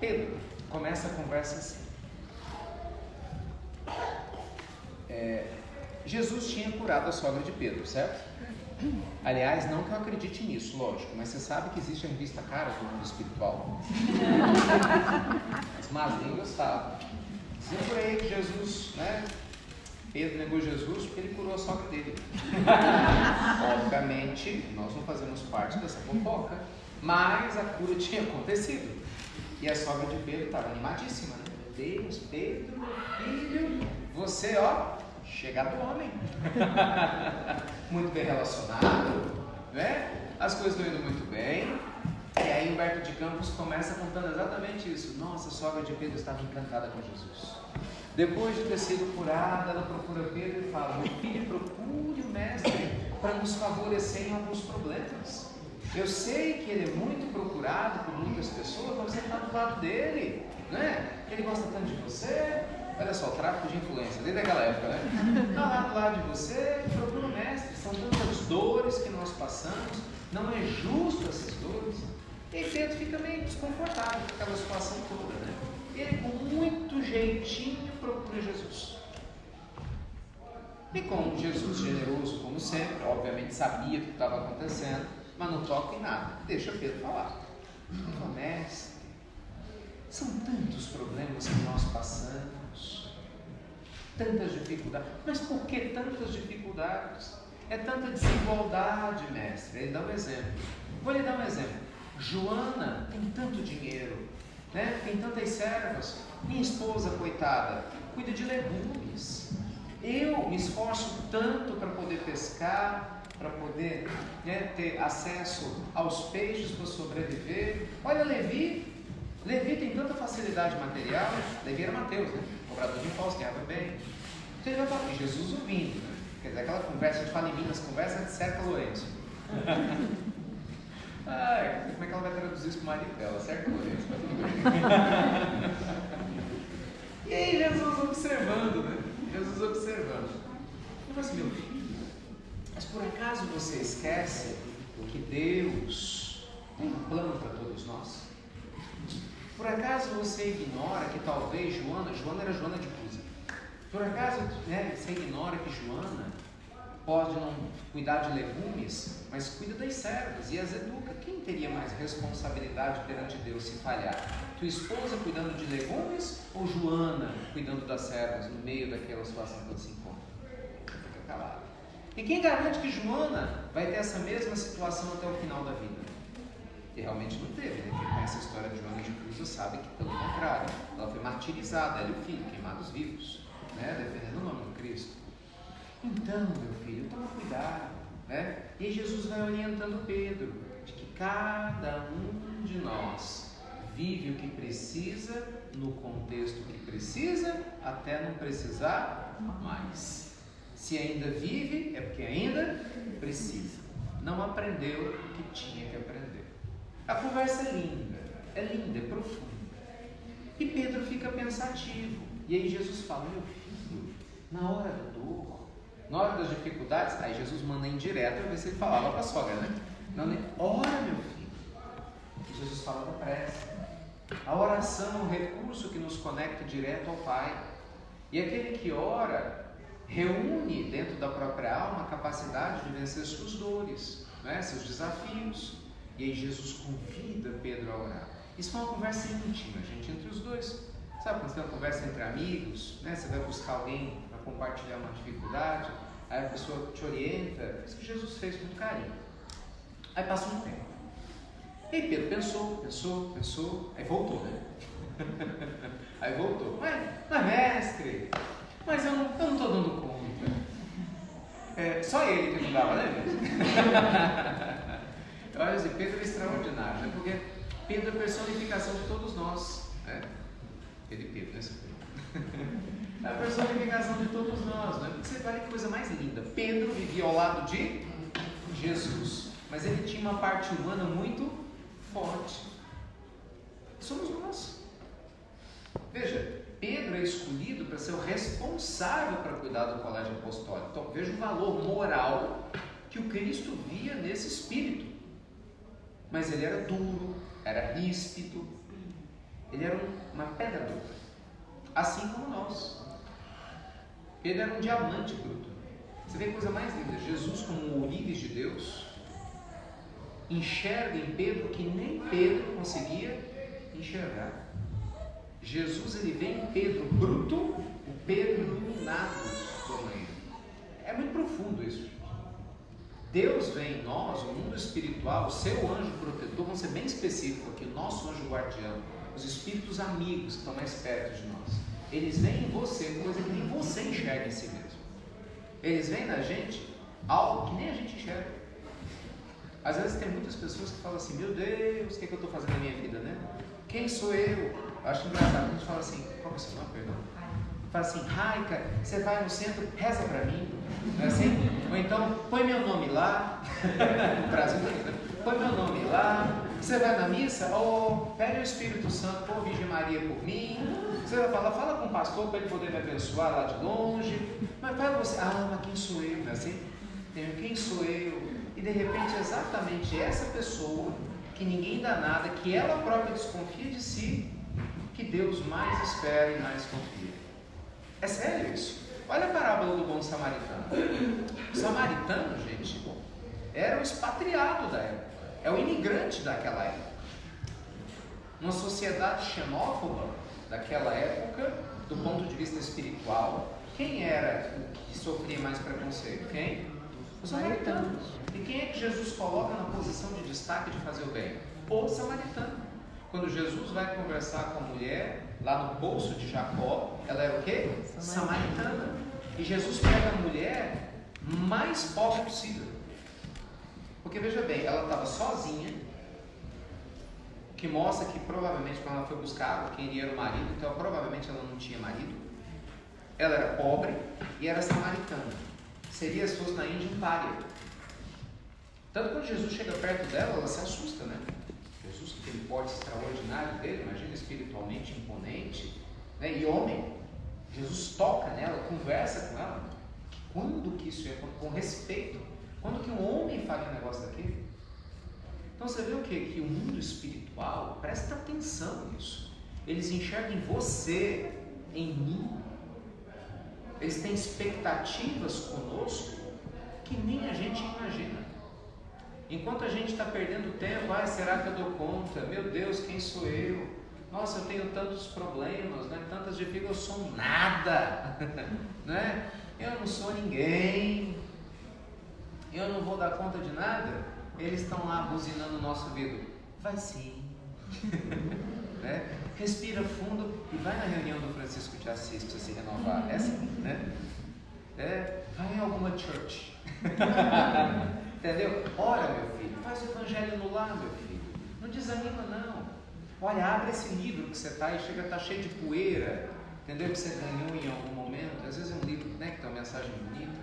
Pedro começa a conversa assim. Jesus tinha curado a sogra de Pedro, certo? Aliás, não que eu acredite nisso, lógico, mas você sabe que existe a revista Cara do mundo espiritual. As más línguas falam. Dizem por aí que Jesus, né? Pedro negou Jesus porque ele curou a sogra dele. Obviamente, nós não fazemos parte dessa fofoca, mas a cura tinha acontecido. E a sogra de Pedro estava animadíssima, né? Meu Deus, Pedro, meu filho, você, chegado homem. Muito bem relacionado, né? As coisas estão indo muito bem. E aí Humberto de Campos começa contando exatamente isso. Nossa, a sogra de Pedro estava encantada com Jesus. Depois de ter sido curada, ela procura Pedro e fala: meu filho, procure o mestre para nos favorecer em alguns problemas. Eu sei que ele é muito procurado por muitas pessoas, mas você está do lado dele, né? Ele gosta tanto de você. Olha só, o tráfico de influência, desde aquela época, né? Está lá do lado de você, procura o mestre. São tantas dores que nós passamos, não é justo essas dores. E aí Pedro fica meio desconfortável com aquela situação toda, né? E ele, com muito jeitinho, procura Jesus. E como Jesus, generoso como sempre, obviamente sabia o que estava acontecendo, mas não toca em nada, deixa Pedro falar. Ele fala: mestre, são tantos problemas que nós passamos, tantas dificuldades. Mas por que tantas dificuldades? É tanta desigualdade, mestre. Ele dá um exemplo. Vou lhe dar um exemplo. Joana tem tanto dinheiro, né? Tem tantas servas. Minha esposa, coitada, cuida de legumes. Eu me esforço tanto para poder pescar, para poder ter acesso aos peixes para sobreviver. Olha, Levi tem tanta facilidade material. Levi era Mateus, né? Cobrador de impostos, ganhava bem. Então ele vai falar, Jesus ouvindo, né? Quer dizer, aquela conversa, a gente fala em Minas, conversa de Cerca Lourenço. Ai, como é que ela vai traduzir isso para o marido dela? Cerca Lourenço. E aí Jesus observando, né? Jesus observando. Eu falo assim, meu filho, mas por acaso você esquece que Deus tem um plano para todos nós? Por acaso você ignora que talvez Joana era Joana de Cusa. Por acaso você ignora que Joana pode não cuidar de legumes, mas cuida das servas e as educa? Quem teria mais responsabilidade perante Deus se falhar? Tua esposa cuidando de legumes ou Joana cuidando das servas no meio daquela situação que ela se encontra? Fica calado. E quem garante que Joana vai ter essa mesma situação até o final da vida? E realmente não teve, né? Quem conhece a história de Joana de Cusa sabe que, pelo contrário, ela foi martirizada, ela e o filho, queimados vivos, né? Defendendo o nome do Cristo. Então, meu filho, toma cuidado, né? E aí Jesus vai orientando Pedro de que cada um de nós vive o que precisa, no contexto que precisa, até não precisar mais. Se ainda vive, é porque ainda precisa. Não aprendeu o que tinha que aprender. A conversa é linda, é profunda. E Pedro fica pensativo. E aí Jesus fala, meu filho, na hora da dor, na hora das dificuldades, aí Jesus manda indireto para ver se ele falava para a sogra, né? Não, ora, meu filho. E Jesus fala da prece. A oração é um recurso que nos conecta direto ao Pai. E aquele que ora reúne dentro da própria alma a capacidade de vencer suas dores, né? Seus desafios. E aí Jesus convida Pedro a orar. Isso é uma conversa íntima, gente, entre os dois. Sabe quando você tem uma conversa entre amigos, né? Você vai buscar alguém para compartilhar uma dificuldade, aí a pessoa te orienta. Isso que Jesus fez com carinho. Aí passa um tempo. E aí Pedro pensou, aí voltou, né? Aí voltou. Mas mestre, mas eu não estou dando conta. Só ele que não dava, né, mestre? Olha assim, Pedro é extraordinário, né? Porque Pedro é a personificação de todos nós. Pedro, né? É a personificação de todos nós, né? Você vai ver que coisa mais linda. Pedro vivia ao lado de Jesus, mas ele tinha uma parte humana muito forte. Somos nós. Veja, Pedro é escolhido para ser o responsável para cuidar do colégio apostólico. Então, veja o valor moral que o Cristo via nesse espírito. Mas ele era duro, era ríspido, ele era uma pedra dura, assim como nós. Pedro era um diamante bruto. Você vê a coisa mais linda, Jesus como um ourives de Deus, enxerga em Pedro que nem Pedro conseguia enxergar. Jesus, ele vê em Pedro bruto, o Pedro iluminado por ele. É muito profundo isso. Deus vê em nós, o mundo espiritual, o seu anjo protetor, vamos ser bem específico aqui, o nosso anjo guardião, os espíritos amigos que estão mais perto de nós. Eles veem em você coisa que nem você enxerga em si mesmo. Eles veem na gente algo que nem a gente enxerga. Às vezes tem muitas pessoas que falam assim, meu Deus, o que é que eu estou fazendo na minha vida, né? Quem sou eu? Eu acho engraçado, a gente fala assim, qual é o seu nome, perdão? Fala assim, Raica, você vai no centro, reza pra mim, não é assim? Ou então, põe meu nome lá, no Brasil, põe meu nome lá, você vai na missa, pede o Espírito Santo, Virgem Maria por mim, você vai falar, fala com o pastor para ele poder me abençoar lá de longe, mas para você, mas quem sou eu, não é assim? Quem sou eu? E de repente, exatamente essa pessoa, que ninguém dá nada, que ela própria desconfia de si, que Deus mais espera e mais confia. É sério isso? Olha a parábola do bom samaritano. O samaritano, gente, era o expatriado da época, é o imigrante daquela época. Uma sociedade xenófoba daquela época, do ponto de vista espiritual, quem era o que sofria mais preconceito? Quem? Os samaritanos. E quem é que Jesus coloca na posição de destaque de fazer o bem? O samaritano. Quando Jesus vai conversar com a mulher, lá no poço de Jacó, ela era o quê? Samaritana. E Jesus pega a mulher mais pobre possível. Porque veja bem, ela estava sozinha, o que mostra que provavelmente quando ela foi buscar água, quem iria era o marido, então provavelmente ela não tinha marido. Ela era pobre e era samaritana. Seria, se fosse na Índia, um pária. Tanto quando Jesus chega perto dela, ela se assusta, né? Jesus, que tem porte extraordinário dele, imagina, espiritualmente imponente, né? E homem. Jesus toca nela, conversa com ela. Quando que isso é? Com respeito. Quando que um homem faz um negócio daquele? Então você vê o quê? Que o mundo espiritual, presta atenção nisso. Eles enxergam em você, em mim. Eles têm expectativas conosco que nem a gente imagina. Enquanto a gente está perdendo tempo, será que eu dou conta? Meu Deus, quem sou eu? Nossa, eu tenho tantos problemas, né? Tantas dificuldades, eu sou nada, né? Eu não sou ninguém, eu não vou dar conta de nada. Eles estão lá buzinando o nosso ouvido. Vai sim. Né? Respira fundo e vai na reunião do Francisco de Assis para se renovar. É assim, né? Vai em alguma church. Entendeu? Ora, meu filho, faz o evangelho no lar, meu filho. Não desanima, não. Olha, abre esse livro que você está e chega a estar cheio de poeira, entendeu? Que você ganhou em algum momento. Às vezes é um livro, né, que tem uma mensagem bonita.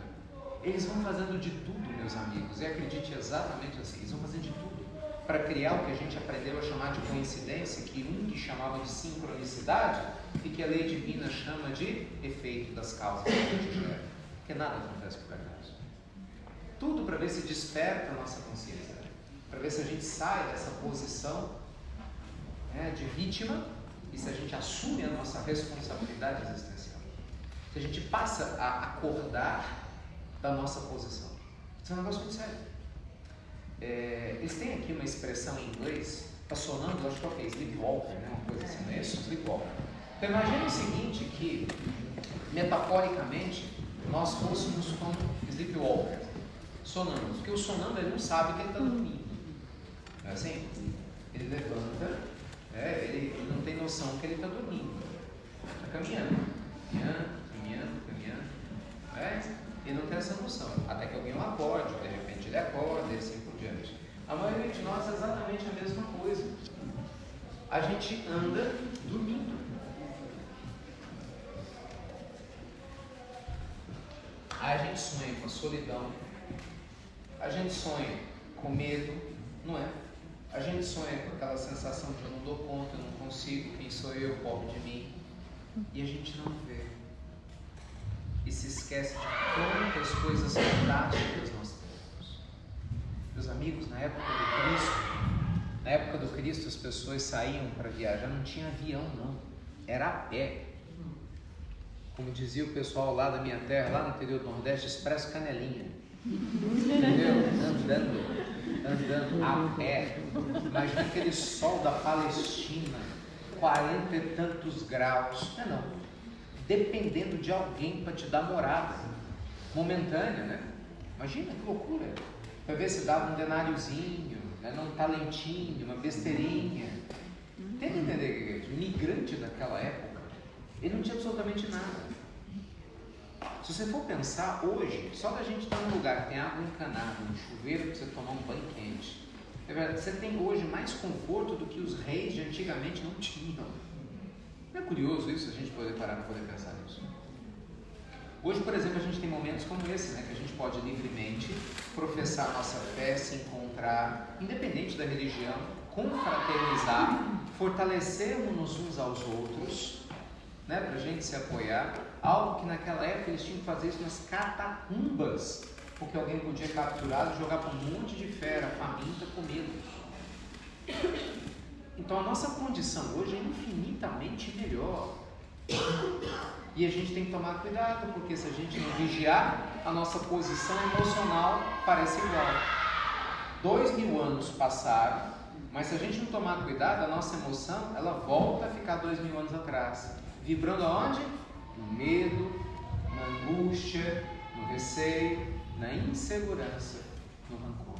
Eles vão fazendo de tudo, meus amigos, e acredite, exatamente assim. Eles vão fazendo de tudo para criar o que a gente aprendeu a chamar de coincidência, que Jung chamava de sincronicidade e que a lei divina chama de efeito das causas que a gente gera. Porque nada acontece por acaso. Tudo para ver se desperta a nossa consciência, para ver se a gente sai dessa posição, né, de vítima e se a gente assume a nossa responsabilidade existencial. Se a gente passa a acordar da nossa posição. Isso é um negócio muito sério. Eles têm aqui uma expressão em inglês, está sonando, acho que é sleepwalker, né? Uma coisa assim, não é isso? Sleepwalker. Então imagine o seguinte, que metaforicamente nós fôssemos como sleepwalker, sonâmbulos, porque o sonâmbulo ele não sabe que ele está dormindo, não é assim? Ele levanta, ele não tem noção que ele está dormindo, está caminhando, ele não tem essa noção, até que alguém o acorde, de repente ele acorda e assim por diante. A maioria de nós é exatamente a mesma coisa. A gente anda dormindo. A gente sonha com a solidão, a gente sonha com medo, não é? A gente sonha com aquela sensação de eu não dou conta, eu não consigo, quem sou eu, pobre de mim. E a gente não vê. E se esquece de quantas coisas fantásticas nós temos. Meus amigos, na época do Cristo as pessoas saíam para viajar, não tinha avião não, era a pé. Como dizia o pessoal lá da minha terra, lá no interior do Nordeste, expresso canelinha. Entendeu? Andando a pé. Imagina aquele sol da Palestina, 40 e tantos graus. Não. Dependendo de alguém para te dar morada. Momentânea, né? Imagina que loucura. Para ver se dava um denáriozinho, né? Um talentinho, uma besteirinha. Tem que entender que o imigrante daquela época, ele não tinha absolutamente nada. Se você for pensar, hoje, só da gente estar num lugar que tem água encanada, um chuveiro para você tomar um banho quente, é verdade, você tem hoje mais conforto do que os reis de antigamente não tinham. Não é curioso isso, a gente poder parar para poder pensar nisso? Hoje, por exemplo, a gente tem momentos como esse, né, que a gente pode livremente professar nossa fé, se encontrar, independente da religião, confraternizar, fortalecermos uns aos outros, né, para a gente se apoiar. Algo que naquela época eles tinham que fazer isso nas catacumbas, porque alguém podia capturar e jogar para um monte de fera faminta comê-los. Então a nossa condição hoje é infinitamente melhor. E a gente tem que tomar cuidado, porque se a gente não vigiar, a nossa posição emocional parece igual. 2000 anos passaram, mas se a gente não tomar cuidado, a nossa emoção, ela volta a ficar 2000 anos atrás. Vibrando aonde? No medo, na angústia, no receio, na insegurança, no rancor.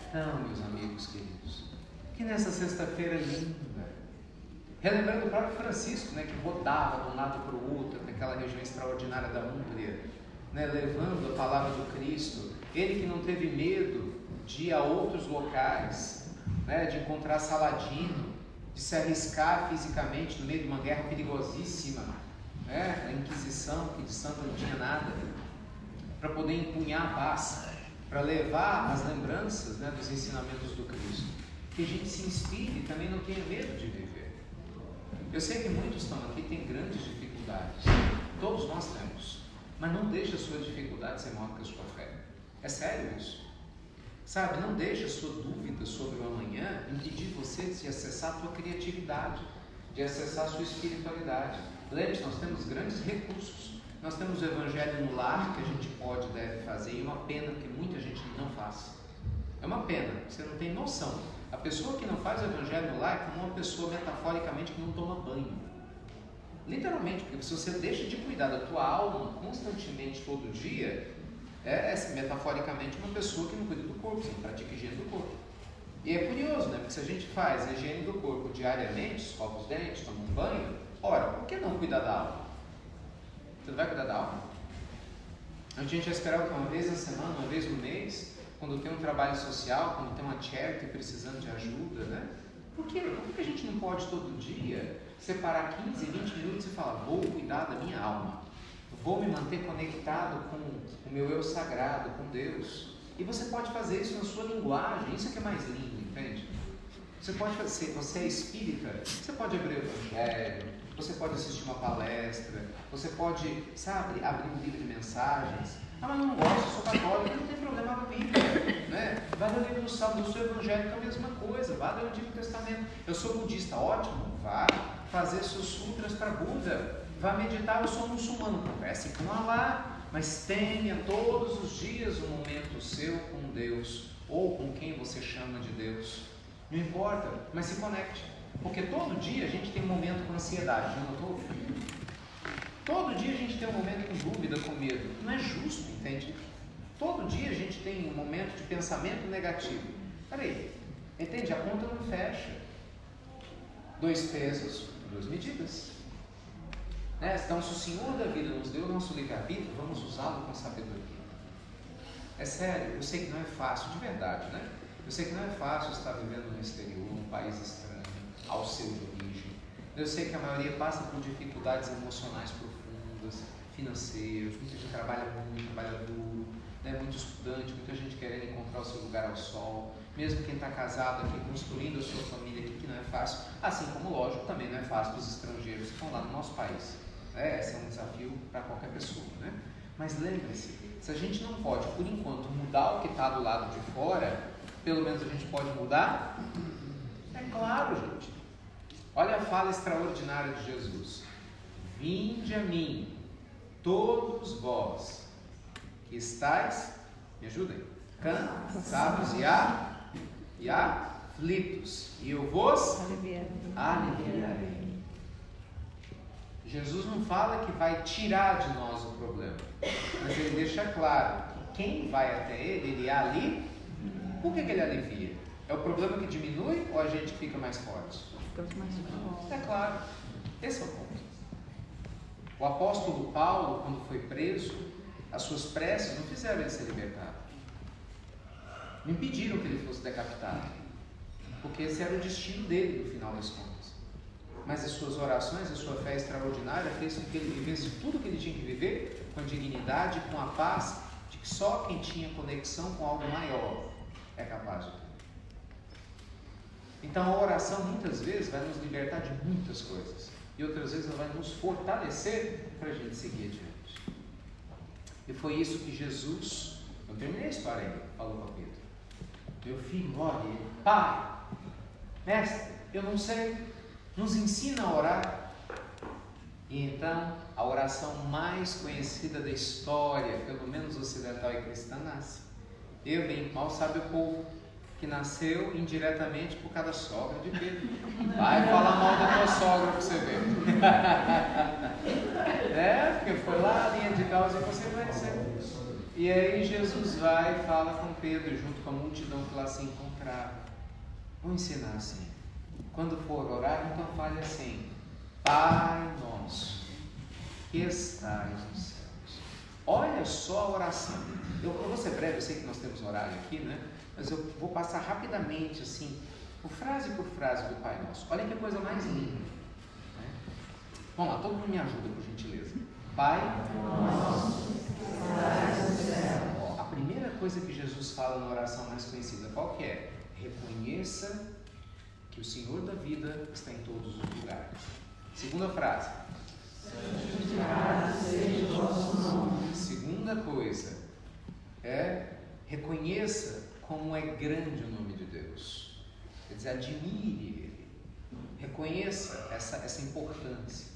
Então, meus amigos queridos, que nessa sexta-feira linda, Relembrando o próprio Francisco, né, que rodava de um lado para o outro, naquela região extraordinária da Úmbria, né, levando a palavra do Cristo. Ele que não teve medo de ir a outros locais, né, de encontrar Saladino, de se arriscar fisicamente no meio de uma guerra perigosíssima, né, a Inquisição, que de santo não tinha nada, para poder empunhar a paz, para levar as lembranças, né, dos ensinamentos do Cristo. Que a gente se inspire e também não tenha medo de viver. Eu sei que muitos estão aqui e têm grandes dificuldades, todos nós temos, mas não deixe a sua dificuldade ser maior que a sua fé. É sério isso. Sabe, não deixe a sua dúvida sobre o amanhã impedir você de acessar a sua criatividade, de acessar a sua espiritualidade. Lembre-se, nós temos grandes recursos. Nós temos o evangelho no lar que a gente pode e deve fazer, e é uma pena que muita gente não faz. É uma pena, você não tem noção. A pessoa que não faz o evangelho no lar é como uma pessoa metaforicamente que não toma banho. Literalmente, porque se você deixa de cuidar da tua alma constantemente, todo dia, é metaforicamente uma pessoa que não cuida do corpo, você não pratica higiene do corpo. E é curioso, né? Porque se a gente faz a higiene do corpo diariamente, escova os dentes, toma um banho, ora, por que não cuidar da alma? Você não vai cuidar da alma? A gente já esperava que uma vez na semana, uma vez no mês, quando tem um trabalho social, quando tem uma charity precisando de ajuda, né? Por que a gente não pode todo dia separar 15, 20 minutos e falar, vou cuidar da minha alma, vou me manter conectado com o meu eu sagrado, com Deus? E você pode fazer isso na sua linguagem, isso é que é mais lindo, entende? Você pode fazer, você é espírita, você pode abrir o evangelho, você pode assistir uma palestra, você pode, sabe, abrir um livro de mensagens. Ah, mas eu não gosto, eu sou católico, não tem problema, abra a Bíblia, né? Vai ler o livro do Salmo, eu sou evangélico, é a mesma coisa, vá ler o Antigo Testamento. Eu sou budista, ótimo, vá fazer seus sutras para Buda, vá meditar, eu sou muçulmano, converse com Allah, mas tenha todos os dias um momento seu com Deus, ou com quem você chama de Deus, não importa, mas se conecte, porque todo dia a gente tem um momento com ansiedade, já notou? Todo dia a gente tem um momento com dúvida, com medo. Não é justo, entende? Todo dia a gente tem um momento de pensamento negativo. Peraí, entende? A conta não fecha. 2 pesos, 2 medidas. Né? Então, se o Senhor da vida nos deu o nosso livre-arbítrio, vamos usá-lo com sabedoria. É sério, eu sei que não é fácil, de verdade, né? Eu sei que não é fácil estar vivendo no exterior, num país estranho, ao seu de origem. Eu sei que a maioria passa por dificuldades emocionais profundas, financeiras, muita gente trabalha muito, trabalha duro, né? Muito estudante, muita gente querendo encontrar o seu lugar ao sol, mesmo quem está casado aqui, construindo a sua família aqui, que não é fácil, assim como, lógico, também não é fácil para os estrangeiros que estão lá no nosso país. Esse é um desafio para qualquer pessoa, né? Mas lembre-se, se a gente não pode, por enquanto, mudar o que está do lado de fora, pelo menos a gente pode mudar? É claro, gente. Olha a fala extraordinária de Jesus. Vinde a mim, todos vós que estáis, me ajudem, cansados e aflitos, e eu vos aliviarei. Jesus não fala que vai tirar de nós o problema, mas ele deixa claro que quem vai até ele alivia. Por que ele alivia? É o problema que diminui ou a gente fica mais forte? É claro, esse é o ponto. O apóstolo Paulo, quando foi preso, as suas preces não fizeram ele ser libertado, não impediram que ele fosse decapitado, porque esse era o destino dele no final das contas. Mas as suas orações, a sua fé extraordinária fez com que ele vivesse tudo que ele tinha que viver com a dignidade, com a paz de que só quem tinha conexão com algo maior é capaz de ter. Então a oração muitas vezes vai nos libertar de muitas coisas e outras vezes ela vai nos fortalecer para a gente seguir adiante. E foi isso que Jesus, eu terminei a história ainda, falou para Pedro. Meu filho, ore, pai, mestre, eu não sei, nos ensina a orar. E então a oração mais conhecida da história, pelo menos ocidental e cristã, nasce. Eu bem, mal sabe o povo que nasceu indiretamente por causa da sogra de Pedro. Vai falar mal da tua sogra para você ver. Porque foi lá a linha de causa e consequência. E aí Jesus vai e fala com Pedro, junto com a multidão que lá se encontrava. Vou ensinar assim. Quando for orar, então fale assim: Pai nosso, que estais nos céus. Olha só a oração. Eu vou ser breve, eu sei que nós temos horário aqui, né? Mas eu vou passar rapidamente, assim, por frase do Pai Nosso. Olha que coisa mais linda. Né? Vamos lá, todo mundo me ajuda, por gentileza. Pai Nosso, que estais no céu. A primeira coisa que Jesus fala na oração mais conhecida, qual que é? Reconheça que o Senhor da vida está em todos os lugares. Segunda frase. Santificado seja o vosso nome. Segunda coisa é reconheça como é grande o nome de Deus. Quer dizer, admire Ele. Reconheça essa importância.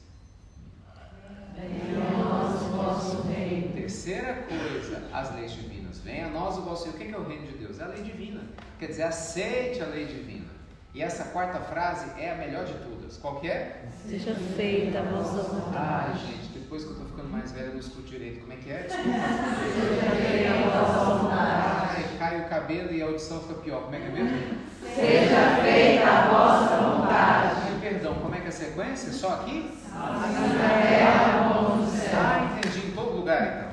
Venha a nós o vosso reino. Terceira coisa, as leis divinas. Venha a nós o vosso reino. O que é o reino de Deus? É a lei divina. Quer dizer, aceite a lei divina. E essa quarta frase é a melhor de todas. Qual que é? Seja feita a vossa vontade. Ai, gente, depois que eu estou ficando mais velho, eu não escuto direito. Como é que é? Desculpa. Seja feita a vossa vontade. Ai, cai o cabelo e a audição fica pior. Como é que é mesmo? Seja feita a vossa vontade. Ai, perdão, como é que é a sequência? Só aqui? Assim na terra como no céu. Ah, entendi. Em todo lugar, então.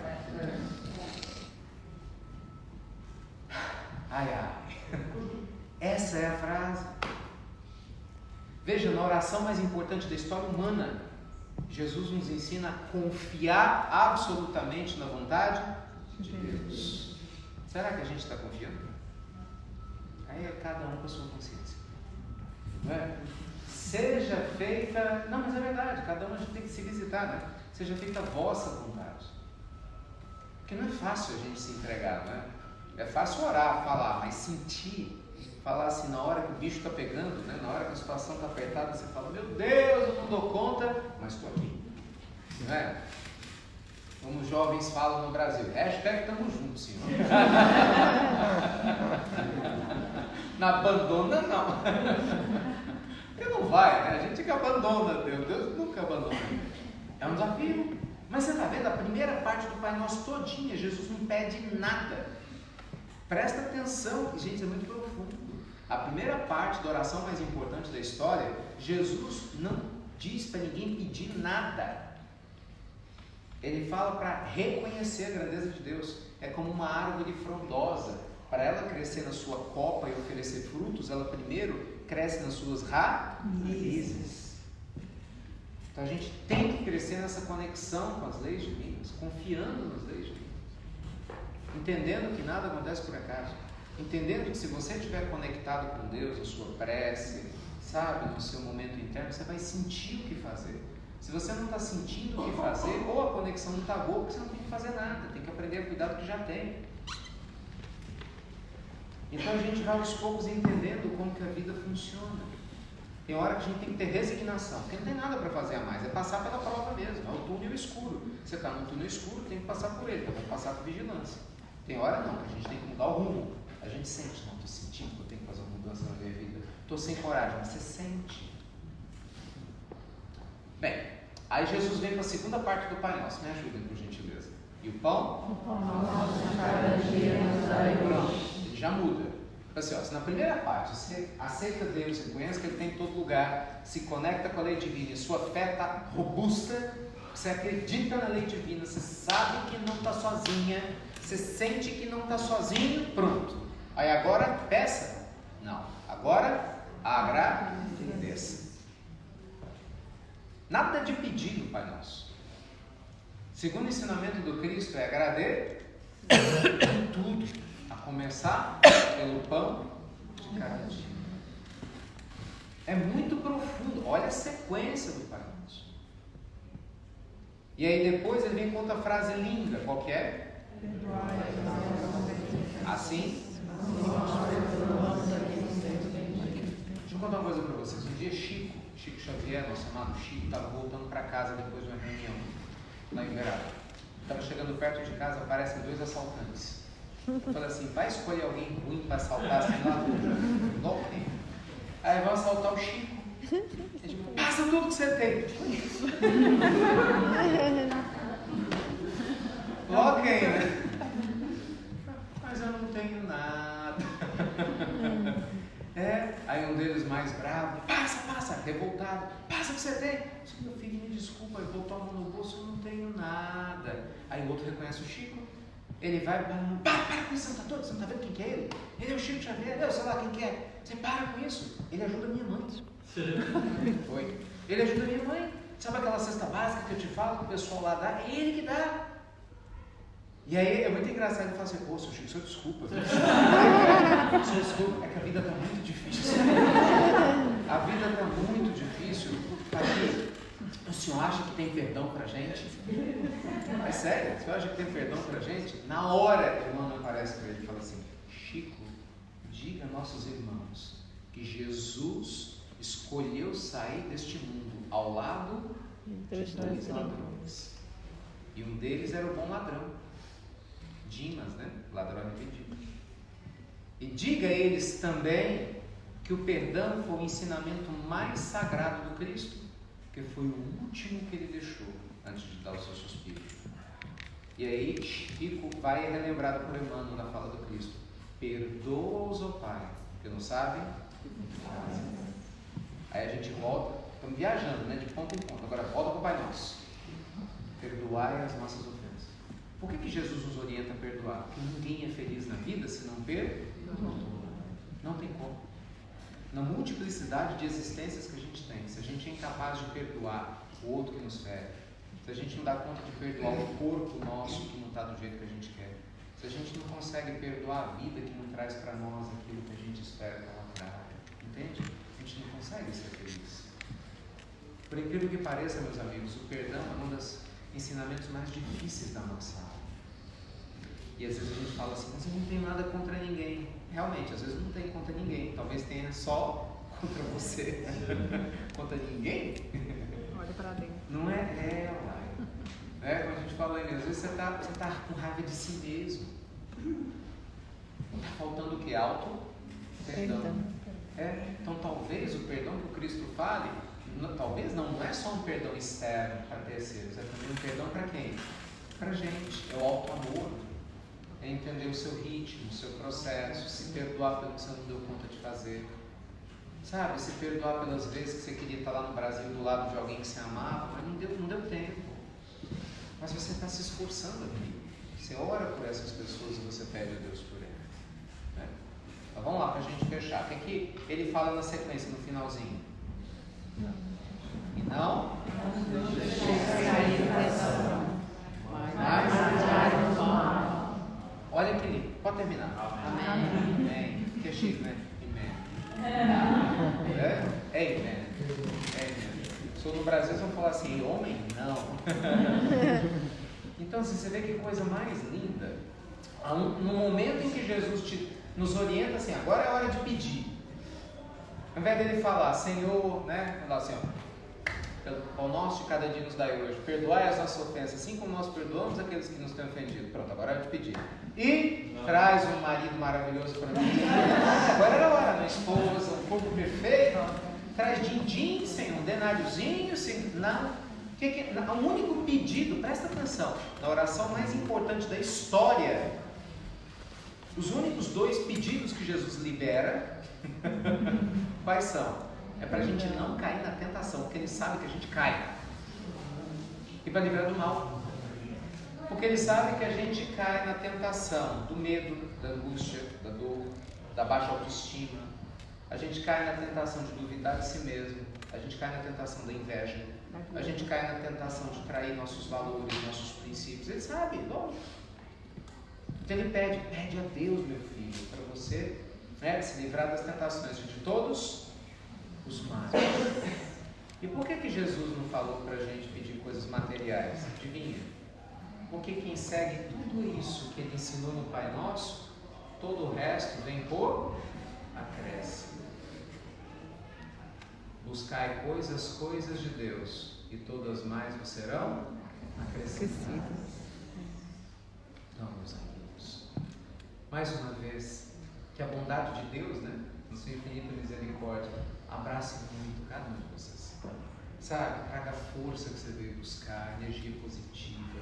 Ai, ai. Essa é a frase. Veja, na oração mais importante da história humana, Jesus nos ensina a confiar absolutamente na vontade de Deus. Será que a gente está confiando? Aí é cada um com a sua consciência. Não é? Seja feita... Não, mas é verdade, cada um a gente tem que se visitar, né? Seja feita a vossa vontade. Porque não é fácil a gente se entregar, não é? É fácil orar, falar, mas sentir... Falar assim, na hora que o bicho está pegando, né? Na hora que a situação está apertada, você fala: meu Deus, eu não dou conta, mas estou aqui. Não é? Como os jovens falam no Brasil, #tamo juntos, Senhor. Não abandona, não. Porque não vai, né? A gente que abandona Deus. Deus nunca abandona. É um desafio. Mas você está vendo, a primeira parte do Pai Nosso todinha, Jesus não pede nada. Presta atenção, que gente, é muito profundo. A primeira parte da oração mais importante da história, Jesus não diz para ninguém pedir nada. Ele fala para reconhecer a grandeza de Deus. É como uma árvore frondosa. Para ela crescer na sua copa e oferecer frutos, ela primeiro cresce nas suas raízes. Então a gente tem que crescer nessa conexão com as leis divinas, confiando nas leis divinas. Entendendo que nada acontece por acaso. Entendendo que se você estiver conectado com Deus, a sua prece, sabe, no seu momento interno, você vai sentir o que fazer. Se você não está sentindo o que fazer, ou a conexão não está boa, porque você não tem que fazer nada, tem que aprender a cuidar do que já tem. Então a gente vai aos poucos entendendo como que a vida funciona. Tem hora que a gente tem que ter resignação, porque não tem nada para fazer a mais, é passar pela prova mesmo, é o túnel escuro. Você está no túnel escuro, tem que passar por ele, então tem que passar por vigilância. Tem hora não, que a gente tem que mudar o rumo. A gente sente, não, estou sentindo que eu tenho que fazer uma mudança na minha vida. Estou sem coragem, você sente. Bem, aí Jesus vem para a segunda parte do Pai Nosso, me ajudem por gentileza. E o pão? O pão nosso cada dia nos dai hoje. Ele já muda. Assim, ó, se na primeira parte você aceita Deus, reconhece que Ele tem em todo lugar, se conecta com a lei divina e sua fé está robusta, você acredita na lei divina, você sabe que não está sozinha, você sente que não está sozinho, pronto. Aí agora peça? Não. Agora agradeça. Nada de pedir no Pai Nosso. Segundo o ensinamento do Cristo é agradecer tudo, a começar pelo pão de cada dia. É muito profundo. Olha a sequência do Pai Nosso. E aí depois ele vem com outra frase linda. Qual que é? Assim? Deixa eu contar uma coisa para vocês. Um dia Chico Xavier, nosso amado Chico, estava voltando para casa depois de uma reunião lá em Verado. Estava chegando perto de casa, aparecem 2 assaltantes. Eu falei assim: vai escolher alguém ruim para assaltar assim lá? Logo tem. Aí vão assaltar o Chico. Ele diz: passa tudo que você tem. Logo quem, né? Mas eu não tenho nada. Aí um deles mais bravo, passa, revoltado, passa o que você tem. Meu filho, me desculpa, eu botou a mão no bolso, eu não tenho nada. Aí o outro reconhece o Chico, ele vai, para com isso, você não tá vendo quem que é ele? Ele é o Chico Xavier, eu sei lá quem que é. Você para com isso, ele ajuda minha mãe. Foi. Ele ajuda minha mãe. Sabe aquela cesta básica que eu te falo, que o pessoal lá dá? É ele que dá. E aí é muito engraçado, ele fala assim, pô, seu Chico, senhor desculpa. Senhor desculpa, é que a vida está muito difícil. A vida está muito difícil. Aqui, o senhor acha que tem perdão pra gente? É sério? O senhor acha que tem perdão pra gente? Na hora, o irmão aparece para ele e fala assim, Chico, diga a nossos irmãos que Jesus escolheu sair deste mundo ao lado de 2 ladrões. E um deles era o bom ladrão. Dimas, né? Ladrão arrependido. E diga a eles também que o perdão foi o ensinamento mais sagrado do Cristo, que foi o último que ele deixou antes de dar o seu suspiro. E aí Chico vai relembrado por Emmanuel na fala do Cristo: perdoa-os, ó Pai, porque não sabem o que fazem. Aí a gente volta, estamos viajando, né? De ponto em ponto. Agora volta para o Pai Nosso. Perdoai as nossas ofensas. Por que Jesus nos orienta a perdoar? Porque ninguém é feliz na vida se não perdoa. Não tem como. Na multiplicidade de existências que a gente tem, se a gente é incapaz de perdoar o outro que nos fere, se a gente não dá conta de perdoar o corpo nosso que não está do jeito que a gente quer, se a gente não consegue perdoar a vida que não traz para nós aquilo que a gente espera que ela traga, entende? A gente não consegue ser feliz. Por incrível que pareça, meus amigos, o perdão é um dos ensinamentos mais difíceis da nossa alma. E às vezes a gente fala assim, mas eu não tenho nada contra ninguém. Realmente, às vezes não tem contra ninguém. Talvez tenha só contra você. Contra ninguém? Olha pra dentro. Não é, uai. Como a gente falou aí, às vezes você tá com raiva de si mesmo. Está faltando o que? Perdão. Então talvez o perdão que o Cristo fale, talvez não é só um perdão externo para terceiros, é também um perdão para quem? Para a gente. É o auto-amor. É entender o seu ritmo, o seu processo, se perdoar pelo que você não deu conta de fazer. Sabe, se perdoar pelas vezes que você queria estar lá no Brasil do lado de alguém que você amava, mas não deu tempo. Mas você está se esforçando aqui. Você ora por essas pessoas e você pede a Deus por elas. Né? Então vamos lá para a gente fechar. O que é que ele fala na sequência, no finalzinho? E não? Olha que lindo. Pode terminar. Amém. Que é chique, né? Amen. Sou no Brasil, eles vão falar assim, homem? Não. Então, assim, você vê que coisa mais linda. No momento em que Jesus nos orienta assim, agora é hora de pedir. Ao invés dele falar, Senhor, né? Falar assim, o nosso de cada dia nos dai hoje. Perdoai as nossas ofensas, assim como nós perdoamos aqueles que nos têm ofendido. Pronto, agora é hora de pedir. E traz um marido maravilhoso para mim. Agora era a hora, uma esposa, um corpo perfeito. Traz din-din, Senhor, um denáriozinho, Senhor. Não. O único pedido, presta atenção, na oração mais importante da história, os únicos 2 pedidos que Jesus libera, quais são? É para a gente não cair na tentação, porque Ele sabe que a gente cai. E para livrar do mal. Porque Ele sabe que a gente cai na tentação do medo, da angústia, da dor, da baixa autoestima. A gente cai na tentação de duvidar de si mesmo. A gente cai na tentação da inveja. A gente cai na tentação de trair nossos valores, nossos princípios. Ele sabe, lógico. Então Ele pede a Deus, meu filho, para você se livrar das tentações de todos os males. E por que Jesus não falou para a gente pedir coisas materiais? Adivinha? Porque quem segue tudo isso que Ele ensinou no Pai Nosso, todo o resto vem por acréscimo. Buscai coisas de Deus, e todas mais vos serão acrescentadas. Então, meus amigos, mais uma vez, que a bondade de Deus, no seu infinito misericórdia, abrace muito cada um de vocês. Sabe, traga a força que você veio buscar, energia positiva,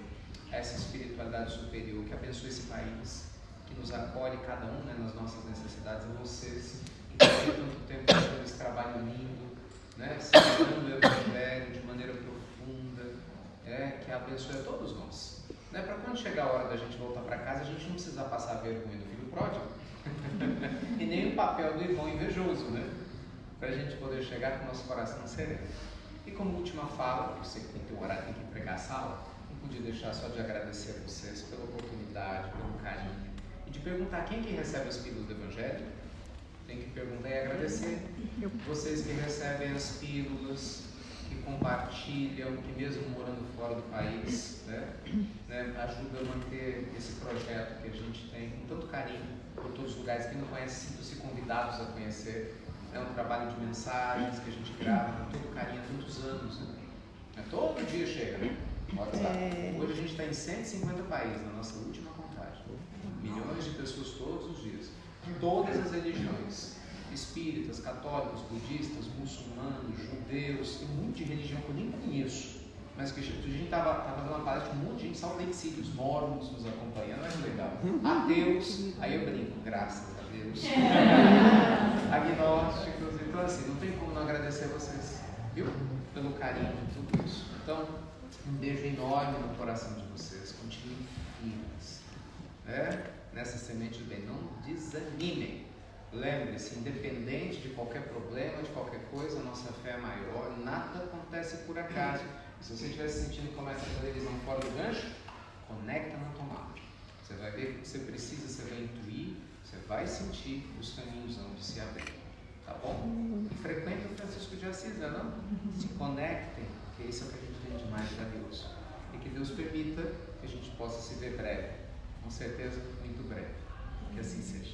essa espiritualidade superior, que abençoe esse país, que nos acolhe cada um nas nossas necessidades, a vocês que têm tanto tempo né, celebrando o Evangelho de maneira profunda, que abençoe a todos nós. Né, para quando chegar a hora da gente voltar para casa, a gente não precisa passar vergonha do filho pródigo e nem o papel do irmão invejoso, né? Para a gente poder chegar com o nosso coração sereno. E como última fala, porque eu sei que tem que orar, tem que pregar a sala, não podia deixar só de agradecer a vocês pela oportunidade, pelo carinho, e de perguntar quem que recebe as pílulas do Evangelho. Tem que perguntar e agradecer. Vocês que recebem as pílulas, que compartilham, que mesmo morando fora do país, né, ajudam a manter esse projeto que a gente tem com tanto carinho por todos os lugares. Quem não conhece, sintam-se convidados a conhecer. É um trabalho de mensagens que a gente grava com todo carinho há tantos anos. Né? Todo dia chega, né? Hoje a gente está em 150 países, na nossa última contagem. Milhões de pessoas todos os dias. Todas as religiões. Espíritas, católicos, budistas, muçulmanos, judeus. Tem um monte de religião que eu nem conheço. Mas que a gente estava dando uma palestra de um monte de gente, Salt Lake City, os mormons nos acompanhando, é legal. Ateus, aí eu brinco, graças a Deus. Agnósticos, então assim, não tem como não agradecer a vocês, viu? Pelo carinho de tudo isso. Então, um beijo enorme no coração de vocês, continuem firmes, né? Nessa semente do bem, não desanimem. Lembre-se, independente de qualquer problema, de qualquer coisa, a nossa fé é maior, nada acontece por acaso. Se você estiver se sentindo como essa televisão fora do gancho, conecta na tomada. Você vai ver o que você precisa, você vai intuir, você vai sentir os caminhos onde se abrir. Tá bom? E frequentem o Francisco de Assis, não? Se conectem, que isso é o que a gente tem de mais valioso. E que Deus permita que a gente possa se ver breve. Com certeza, muito breve. Que assim seja.